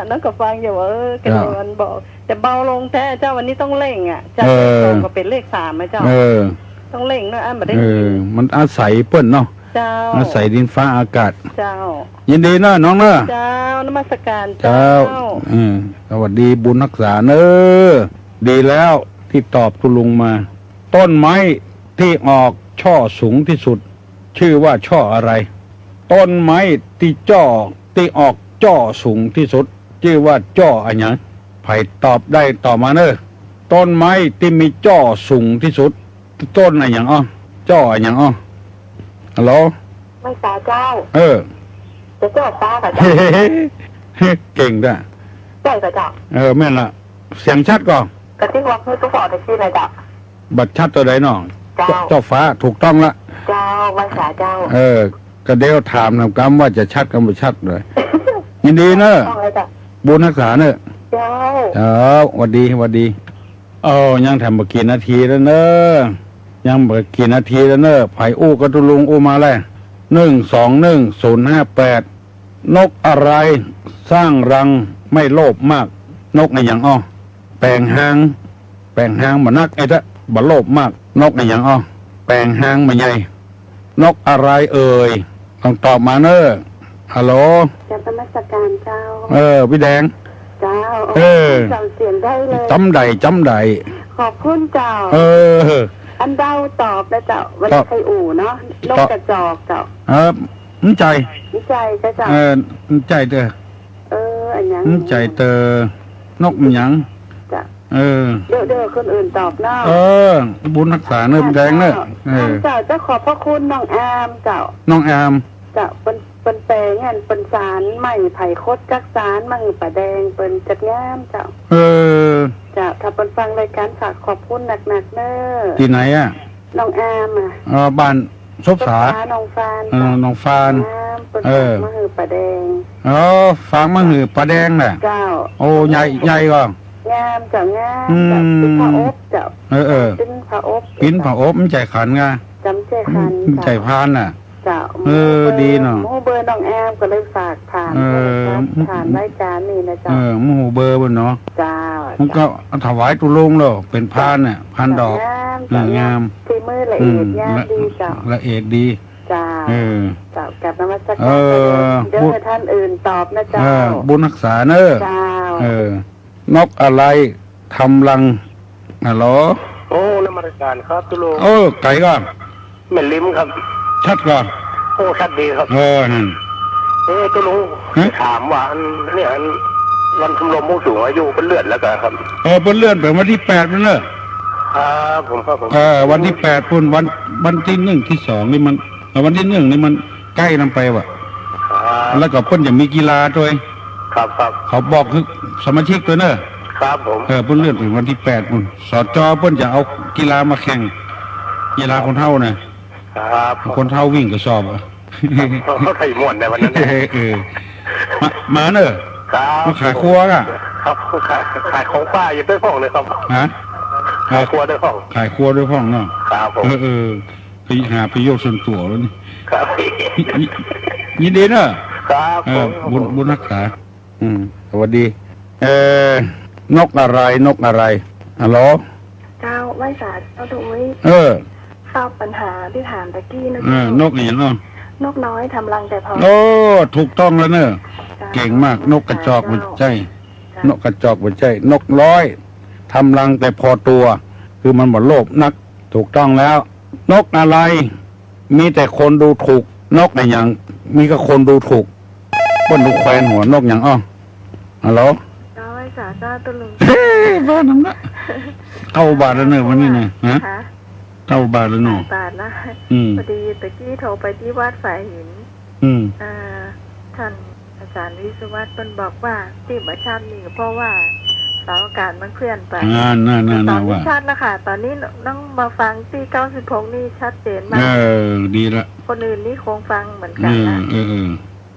นั่นก็ฟังอยู่ว่ากันมันบอกแต่เบาลงแท้เจ้าวันนี้ต้องเล่งอ่ะเจ้าก็เป็นเลข3ไหมเจ้าต้องเล่งด้วยอันไม่ได้มันอาศัยเปิ้นเนาะอาศัยดินฟ้าอากาศเจ้ายินดีเนาะน้องเนาะเจ้านมัสการเจ้าสวัสดีบุญรักษาดีแล้วที่ตอบคุณลุงมาต้นไม้ที่ออกช่อสูงที่สุดชื่อว่าช่ออะไรต้นไม้ที่ออกจ่อสูงที่สุดชื่อว่าจ่ออะไรอย่างไผ่ตอบได้ตอบมาต้นไม้ที่มีจ่อสูงที่สุดต้นอะไรอย่างจ่ออะไรอย่างฮัลโหลไม่สาเจ้าจะจ่อฟ้ากับเจ้าเก่งด้วยใช่กับเจ้าแม่นละเสียงชัดก่อนกระติกว่าคือตุ๊กบอกได้ชื่ออะไรเจ้าบัดชัดตัวใดน้องเจ้าฟ้าถูกต้องละเจ้าไม่สาเจ้าก็เดี๋ยวถามนำกรรมว่าจะชัดกันไม่ชัดเลยยินดีบุญรักษาเจ้าหวัดดียังทำมากี่นาทีแล้วยังมากี่นาทีแล้วไผ่อู้กับตุลุงอู้มาแล้ว1211058นกอะไรสร้างรังไม่โลภมากนกในอย่างแปลงหางมานักไอ้ตะบ่โลภมากนกในอย่างแปลงหางมาใหญ่นกอะไรต้องตอบมาฮัลโหลจะนมัสการเจ้าพี่แดงเจ้าจำเสียงได้เลยจำใดขอบคุณเจ้าอันเดาตอบนะเจ้าวันนี้ใครอู่เนาะนกกระจอกเจ้าน้ำใจก็เจ้าน้ำใจเตออันยังน้ำใจเตอนกหยังจ้ะเดี๋ยวคนอื่นตอบเนาะบุญรักษาพี่แดงเจ้าจะขอบพระคุณน้องแอมเจ้าน้องแอมเจ้าเป็นแปลงานเป็นสารใหม่ไผ่คดจักสารมังป่าแดงเป็นจัดงามเจ้าเจ้าถ้าเป็นฟังรายการฝากขอบคุณหนักที่ไหนน้องแอมบ้านซบสาน้องฟานมะหือป่าแดงฟังมะหือป่าแดงน่ะเจ้าโอ้ใหญ่ก็งามเจ้างามกินผาอบเจ้ากินผาอบมันใจขันไงจำใจขันใจพานน่ะเจ้าดีเนาะมูเบอร์น้องแอมก็เลยฝากผ่านรายการนี่นะเจ้ามูเบอร์บนเนาะเจ้ามันก็ถวายตุลุงเลยเป็นพานเนี่ยพานดอกงามฝีมือละเอียดงามดีเจ้าละเอียดดีเจ้าเจ้ากับนมัสการเดี๋ยวท่านอื่นตอบนะเจ้าบุญรักษาเจ้านกอะไรทำรังฮัลโหลนมัสการครับตุลุงไก่ก่อนแม่ลิ้มครับชัดก่อนชัดดีครับนั่นตุลุงถามว่าเนี่ยวันชมรมผู้สูงอายุเป็นเลื่อนแล้วกันครับเป็นเลื่อนไปวันที่8นั่นเลยครับผมวันที่8ปุ่นวันที่1ที่2นี่มันวันที่1นี่มันใกล้นำไปว่ะแล้วก็เพิ่นจะมีกีฬาด้วยครับเขาบอกคือสมาชิกตัวครับผมเพิ่นเลื่อนถึงวันที่8ปุ่นสจเพิ่นจะเอากีฬามาแข่งกีฬาคนเฒ่านะครับคนเฒ่าวิ่งกระสอบเขาไถ่ม่วนในวันนั้นมามาขายครัวครับขายของป้าอยู่ด้วยห้องเลยครับขายครัวด้วยห้องเนาะครับผม ไปหาประโยชน์ส่วนตัวแล้วนี่ ครับ ยินดีเนอะ ครับ บุญรักษาสวัสดี นกอะไรฮัลโหล เจ้าไหว้สาเจ้าดุยทราบปัญหาที่ถามตะกี้นะ นกอย่างเนาะ นกน้อยทำรังแต่พอ โอ้ถูกต้องแล้วเนอะเก่งมากนกกระจอกหัวใจนกกระจอกหัวใจนกร้อยทำรังแต่พอตัว คือมันบ่โลภนักถูกต้องแล้ว นกอะไร มีแต่คนดูถูกนกอะไรอย่างมีก็คนดูถูกป้นดูแควนหัวนกอย่างอ้อฮัลโหล เจ้าไหว้สาเจ้าตุลุง บ้านน้ำละเท่าบาทแล้วเนอะวันนี้เนี่ยฮะ คะ เท่าบาทแล้วเนอะ บาทนะ อืม พอดีตะกี้โทรไปที่วัดฝ่ายหิน อืม ท่านอาจารย์วิศวัตเป็นบอกว่าที่มาชาตินี่เพราะว่าเสาอากาศมันเคลื่อนไป น่า ตอน ว่า นี้ชัดแล้วค่ะ ตอนนี้ต้องมาฟังที่96นี่ชัดเจนมาก ดีละ คนอื่นนี่คงฟังเหมือน เอ กัน อ นะ เออ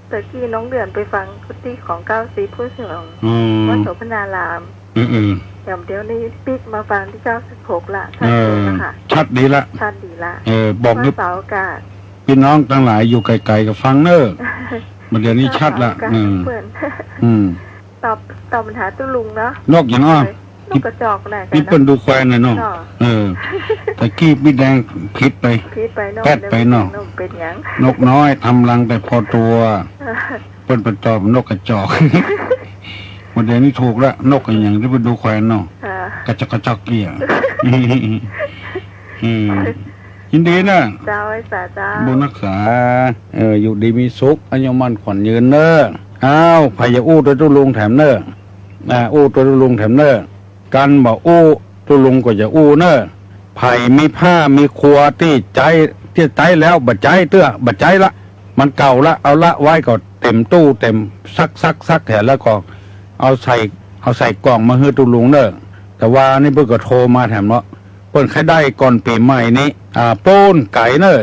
แต่ที่น้องเดือนไปฟังที่ของ94ผู้เสียง อ๋อ วัดโสพนาราม เออ เดี๋ยวนี้ปิ๊กมาฟังที่96ละชั เอ ดเจ อน นะคะ ชัดดีละ ชัดดีละ บอก ว่า ให้ เสาอากาศ พี่น้องทั้งหลายอยู่ไกลๆกับฟังเนอะมันเดี๋ยวนี้ชัดละ เพื่อน ตอบปัญหาตุลุงเนาะ นกอย่างอ้อน กกระจอกแหละ พี่เปิ้นดูแควนเลยเนาะตะกี้พี่แดงผิดไป พีดไปเนาะ แปดไปเนาะ เป็นหยัง นกน้อยทำรังแต่พอตัวเปิ้นประจอบนกกระจอกมันเดี๋ยวนี้ถูกละนกอย่างที่ไปดูแควนเนาะกระจอกเกี่ยยินดีนะ เจ้าไอ้สาเจ้า บุญรักษาอยู่ดีมีสุขอายุมั่นขวัญยืนเนอะอ้าวพายาอู้ตัวตุลุงแถมเนอะอู้ตัวตุลุงแถมเนอะกันบอกอู้ตุลุงก็จะอู้เนอะไผ่มีผ้ามีครัวที่ใจแล้วบัดใจเตื้อบัดใจละมันเก่าละเอาละไว้ก็เต็มตู้เต็มซักแถมแล้วก็เอาใส่กล่องมาให้ตุลุงเนอะแต่ว่านี่เพิ่งก็โทรมาแถมเนาะเพิ่นใครได้ก่อนปีใหม่นี้ปูนไก่เนอะ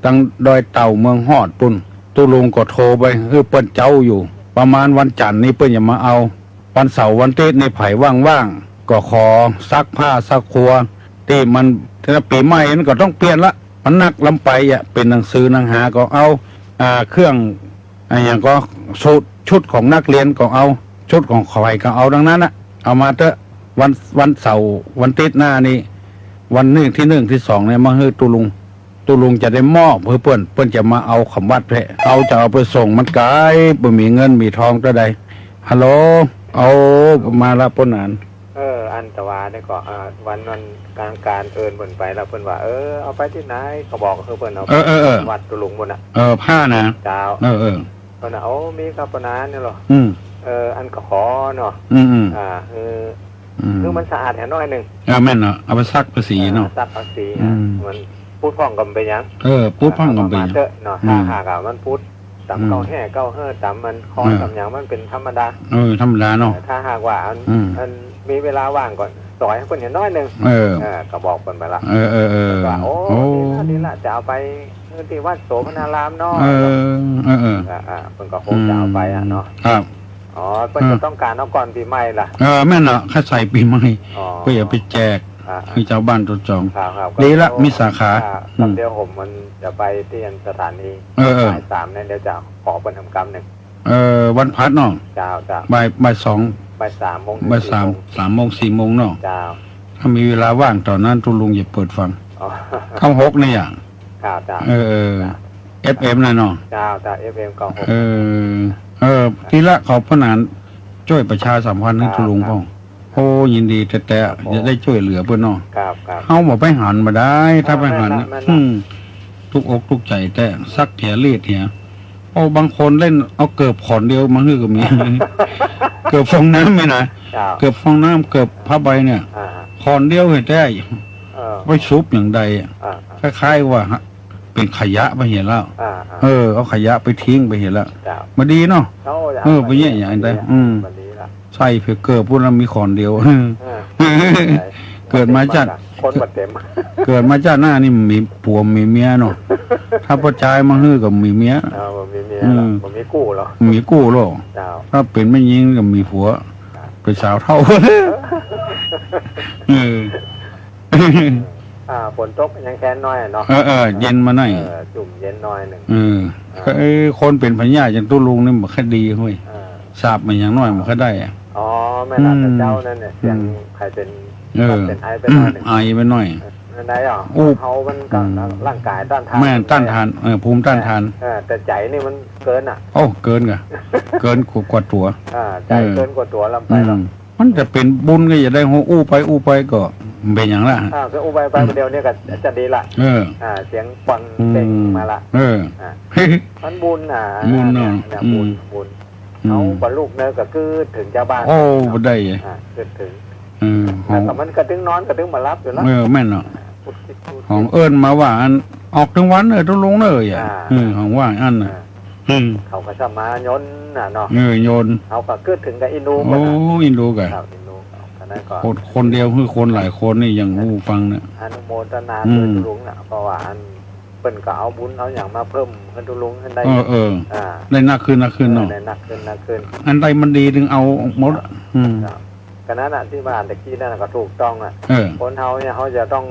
ตั้งดอยเต่าเมืองฮอดปุ่นตุลุงก็โทรไปเปิ้นเจ้าอยู่ ประมาณวันจันทร์นี้เปิ้นอย่ามาเอาวันเสาร์วันอาทิตย์ในไผ่ว่างๆก็ขอซักผ้าซักครัวที่มันถ้าปีใหม่นั้นก็ต้องเปลี่ยนละมันหนักลำไปเป็นหนังสือหนังหาก็เอาเครื่องอย่างก็ชุดของนักเรียนก็เอาชุดของข่อยก็เอาดังนั้นนะเอามาเถอะวันเสาร์วันอาทิตย์หน้านี้วันที่ 1 ที่ 2เนี่ยมาให้ตุลุงจะได้มอบเพื่อเปิ้นจะมาเอาคำวัดเพเอาจะเอาไปส่งมันไกลบ่มีเงินมีทองเท่าใดฮัลโหลเอามาละป้นนาน อันตวาเนี่ยก็วันการเอินเพิ่นไปแล้วเพิ่นว่าเอาไปที่ไหนก็บอกเพิ่นเอาวัดตุลุงบนน่ะผ้านะเจ้าเพิ่นน่ะมีกับปนานเนี่ยหรออันก็ขอเนาะคือมันสะอาดแค่น้อยนึงแม่นเนาะเอาไปซักภาษีเนาะซักภาษีมันพูดพ้องกันไปยังพูดพ้องกันไปเตอะเนาะหากมันพูดตำเก้าแห่เก้าเฮ่อตำมันคอยตำอย่างมันเป็นธรรมดาธรรมดาเนาะถ้าหากว่าอันมีเวลาว่างก่อนสอยให้คนเห็นน้อยนึงก็บอกคนไปละว่าโอ้ดีละจะเอาไปที่วัดโสพนารามเนาะคนก็คงจะเอาไปเนาะครับเพิ่นจะต้องการเอาก่อนปีใหม่ล่ะแม่นเนาะค่าใส่ปีใหม่ก็อย่าไปแจกให้เจ้าบ้านตัวจองดีละมีสาขาเดี๋ยวผมมันจะไปที่สถานีบ่าย 3เนี่ยเดี๋ยวจะขอเป็นทำกรรมหนึ่งวันพัดเนาะเจ้าบ่าย 2 บ่าย 3 โมงบ่าย 3 โมง 4 โมงเนาะเจ้าถ้ามีเวลาว่างตอนนั้นตุลุงอย่าเปิดฟังเข้า6เนี่ยเจ้าFM น่ะเนาะเจ้าFM ก็6ทีละขอพระนานช่วยประชาสัมพันธ์ให้ตุลุงพ่อโอ้ยินดีแต่จะได้ช่วยเหลือเพื่อนเนาะเฮาบ่ไปหันมาได้ถ้าไปหันทุกอกทุกใจแต่ซักแผลเลียดเหียโอ้บางคนเล่นเอาเกือบขอนเดียวมาฮือก็มีเกือบฟองน้ำไม่นะเกือบฟองน้ำเกือบผ้าใบเนี่ยขอนเดียวเห็นได้ไว้ซุปอย่างใดคล้ายๆว่าเป็นขยะไปเห็นแล้วเอาขยะไปทิ้งไปเห็นแล้วมาดีเนาะไปแย่อย่างไรใช่เพื่อเกิดพวกนั้นมีขอนเดียวเกิดมาจากคนบัดเต็มเกิดมาจากหน้านี่มีผัวมีเมียเนาะถ้าพ่อชายมาฮื้อกับมีเมียมีเมียมีกู้หรอมีกู้หรอถ้าเป็นไม่ยิงกับมีผัวเป็นสาวเท่า ฝนตกยังแค่น้อยเนาะเย็นมาหน่อยจุ่มเย็นน้อยหนึ่งคนเป็นพญาอย่างตู้ลุงนี่มันค่ดีเฮ้ยทราบมันอย่างน้อยมันก็ได้อ๋อแม่นาเจ้านั่นเนี่ยเสียงใครเป็นไอไปหน่อยหนึ่งไอไปหน่อยนั่นได้หรอเขามันก็ร่างกายต้านทานแม่ต้านทานภูมิต้านทานแต่ใจนี่มันเกินอ่ะโอ้เกินกะเกินกว่าตัวใจเกินกว่าตัวลำไปหรอมันจะเป็นบุญก็อย่าได้หัวอู้ไปก็เป็นอย่างละก็อู้ไปเดียวเนี่ยก็จะดีละเสียงปังเต็งมาละมันบุญบุญเนาะบุญเขาบรรลุเนื้อก็คือถึงเจ้าบ้านโอ้ได้คือถึงแต่มันกระตึงนอนกระตึงมารับอยู่แล้วแม่นเนาะของเอิญมาว่าอันออกทั้งวันต้องลงเลยของว่าอันเขาก็จะมาโยนเนาะโยนเขาก็เกิดถึงกับอินโดโอ้อินโดกันคนเดียวคือคนหลายคนนี่อย่างงูฟังเนี่ยอนุโมทนาด้วยทุลุงน่ะเพราะว่าอันเป็นก็เอาบุญเอาอย่างมาเพิ่มให้ทุลุงให้ได้ได้นักขึ้นเนาะได้นักขึ้นอันใดมันดีถึงเอาหมดก็นั้นที่บ้านตะกี้นั่นก็ถูกต้องคนเฮาเนี่ยเขาจะต้อง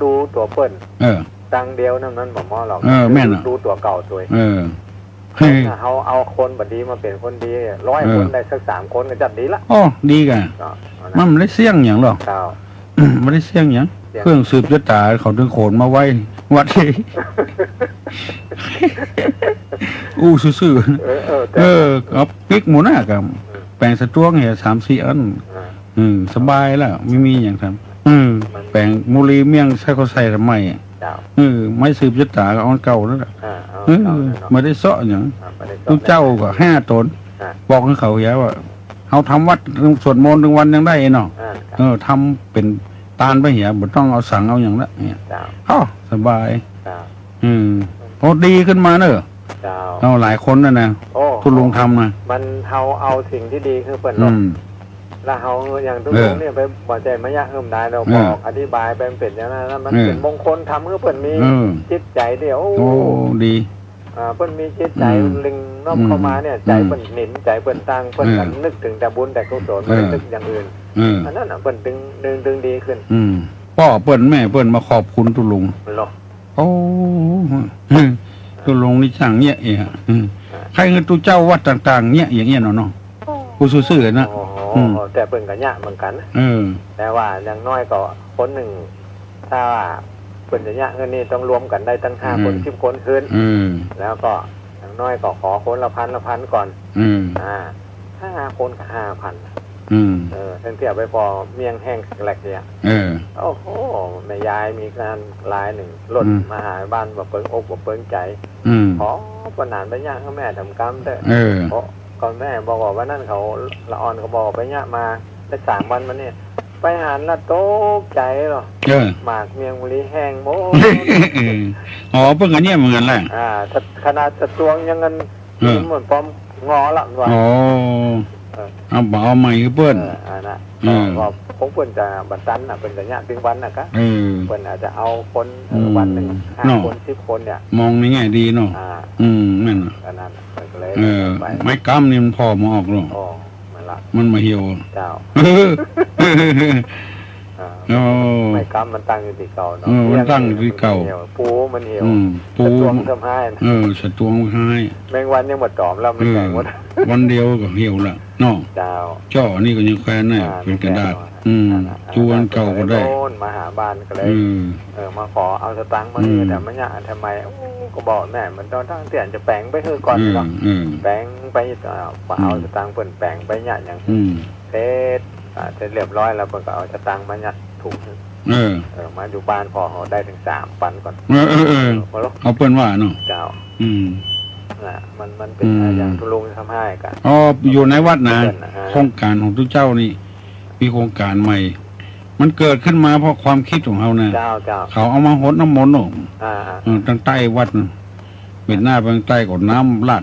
ดูตัวเปิ้นตังเดียวนั่นบอกมอหรอกดูตัวเก่าตัวเขาเอาคนบดีมาเป็นคนดี100 คนได้สัก3 คนก็จัดดีละอ๋อดีกันมันไม่ได้เสี่ยงอย่างหรอกไม่ได้เสี่ยงอย่างเครื่องสืบชะตาเขาดึงโขนมาไว้วัดเลยซื่อเอาปิ๊กหมูน่ากับแปลงสตวงเนี่ย3-4 อันสบายแล้วไม่มีอย่างทำแปลงมูลีเมี่ยงใส่เขาใส่ทำไมไม่สืบชะตาก็เอาเก่าแล้วแหละไม่ได้เสาะอย่างทุกเจ้าก็5 ตนบอกให้เขาอย่าว่าเขาทำวัดสวดมนต์1 วันยังได้เนาะทำเป็นตาลไปเหี้ยบ่ต้องเอาสั่งเอาอย่างละเนี่ยสบายพอดีขึ้นมาเนอะเราหลายคนนะทุลุงทำนะมันเอาสิ่งที่ดีคือเปิดหลอกแล้วเขาอย่างทุลุงเนี่ยไปบ่ใจมายะเอิ่มได้เราบอกอธิบายไปเป็นอย่างนั้นมันเป็นมงคลทำเพื่อเปิดมีจิตใจเดียวโอ้ดีเปิ้นมีจิตใจลิงน้อมเข้ามาเนี่ยใจเปิ้นหนินใจเปิ้นตั้งเปิ้นนึกถึงแต่บุญแต่กุศลไม่นึกอย่างอื่นอันนั้นเปิ้นดึงดีขึ้นพ่อเปิ้นแม่เปิ้นมาขอบคุณตุลุงโอ้ตุลุงนี่ช่างเนี่ยใครเงินตุเจ้าวัดต่างๆเนี่ยอย่างเงี้ยเนาะผู้ซื่อๆนะแต่เปิ้นก็เนี่ยเหมือนกันแต่ว่าอย่างน้อยก็คนหนึ่งถ้าเปิ้นจะเนี่ยเงินนี่ต้องรวมกันได้ตั้ง5 คน10 คนขึ้นแล้วก็อย่างน้อยก็ขอคนละพันก่อน5 คนก็5,000ทั้งเทียบไปพอเมียงแห้งแหลกเนี่ยโอ้โหแม่ยายมีการลายหนึ่งรถมาหาบ้านบ่เปิ้งอกบ่เปิ้งใจขอปนานไปย่างให้แม่ทำกรรมเด้อเพราะก่อนแม่บอกว่านั่นเขาละอ่อนเขาบอกไปย่างมาได้3 วันมาเนี่ยไปหาละโต๊ะใจหรอหมากเมียงบุรีแห้งโมเพิ่งอันนี้เหมือนกันแหละขนาดสตวงยังเงินเหมือนปอมงอละว่าเอาใหม่เพื่อนก็คงเพื่อนจะบัตรตันเป็นระยะถึงวันนะครับเพื่อนอาจจะเอาคนวันหนึ่ง5 คน10 คนเนี่ยมองในแง่ดีเนาะนั่นเลยไม่กล้ามนี่มันพอมาออกหรอกมันมาเหี่ยวเจ้าไม่กำมันตั้งอยู่ที่เก่าเนาะมันตั้งอยู่ที่เก่าปูมันเหี่ยวปูตวงทำให้สตวงให้แมงวันยังหมดตอมแล้วมันแข็งหมดวันเดียวก็เหี่ยวละเนาะจ่อนี่ก็ยังแควนน่ะเป็นกระดาษจวนเก่าก็ได้มาหาบ้านก็เลยมาขอเอาสตังค์มาให้แต่ไม่ยากทำไมก็บอกแม่มันตอนตั้งเตียนจะแปลงไปคือก่อนเนาะแปลงไปเอาสตังค์เปิ่นแปลงไปเนี่ยอย่างเสร็จเรียบร้อยแล้วเปิ่นก็เอาสตังค์มายัดถุงมาอยู่บ้านพอเขาได้ถึง3 ปันก่อนเอาเปิ่นว่าเนาะเจ้ามันเป็นอย่างทุลุงทำให้กันอยู่ในวัดนะโครงการของทุกเจ้านี่มีโครงการใหม่มันเกิดขึ้นมาเพราะความคิดของเขาเนี่ยเขาเอามาหดน้ำมนต์ตั้งใต้วัดเป็นหน้าเป็นใต้กดน้ำลาด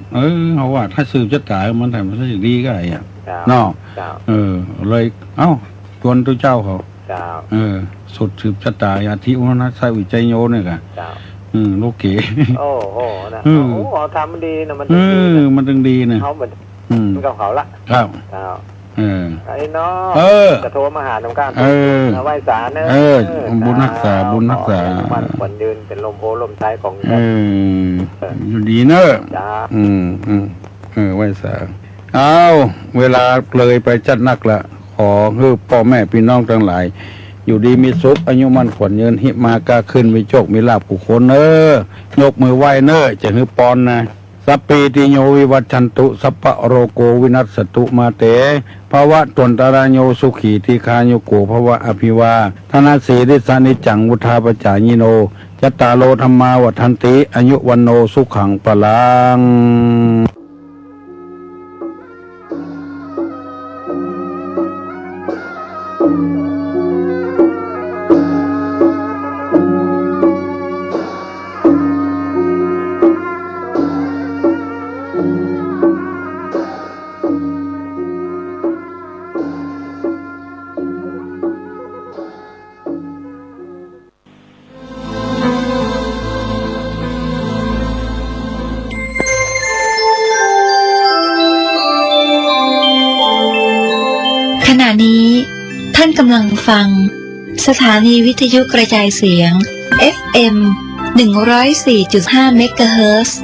เขาว่าถ้าสืบชะตามันทำมันจะดีก็ไอ้เนาะเลยชวนทุกเจ้าเขาสุดสืบชะตาอาทิอุณนัสไซวิจัยโยเนี่ยกันโลเกโอ้โหนะทำมันดีนะมันมันดึงดีนะเขาเหมือนกับเขาละครับ ไอ้น้องจะโทรมาหาตรงกลางไหว้ศาลเนอะบุญรักษามันคนยืนเป็นลมโพลมไทยของอยู่ดีเนอะไหว้ศาลเอาเวลาเลยไปจัดนักละขอให้พ่อแม่พี่น้องทั้งหลายอยู่ดีมีสุขอายุมันขวัญเงินหิมากาขึ้นมีโชคมีลาภกุศลยกมือไหว้จะให้ปอนนะสัพพิติโยวิวัชชันตุสัพพะโรโกวินัสสตุมาเตภวะตนตรายโยสุขีทีคาโยโกภวะอภิวาธนาสีริสานิจังวุธาปจายิโนจัตตาโลธรรมาวัฏันติอายุวันโนสุขังปะลังขณะนี้ท่านกำลังฟังสถานีวิทยุกระจายเสียง FM 104.5 เมกะเฮิรตซ์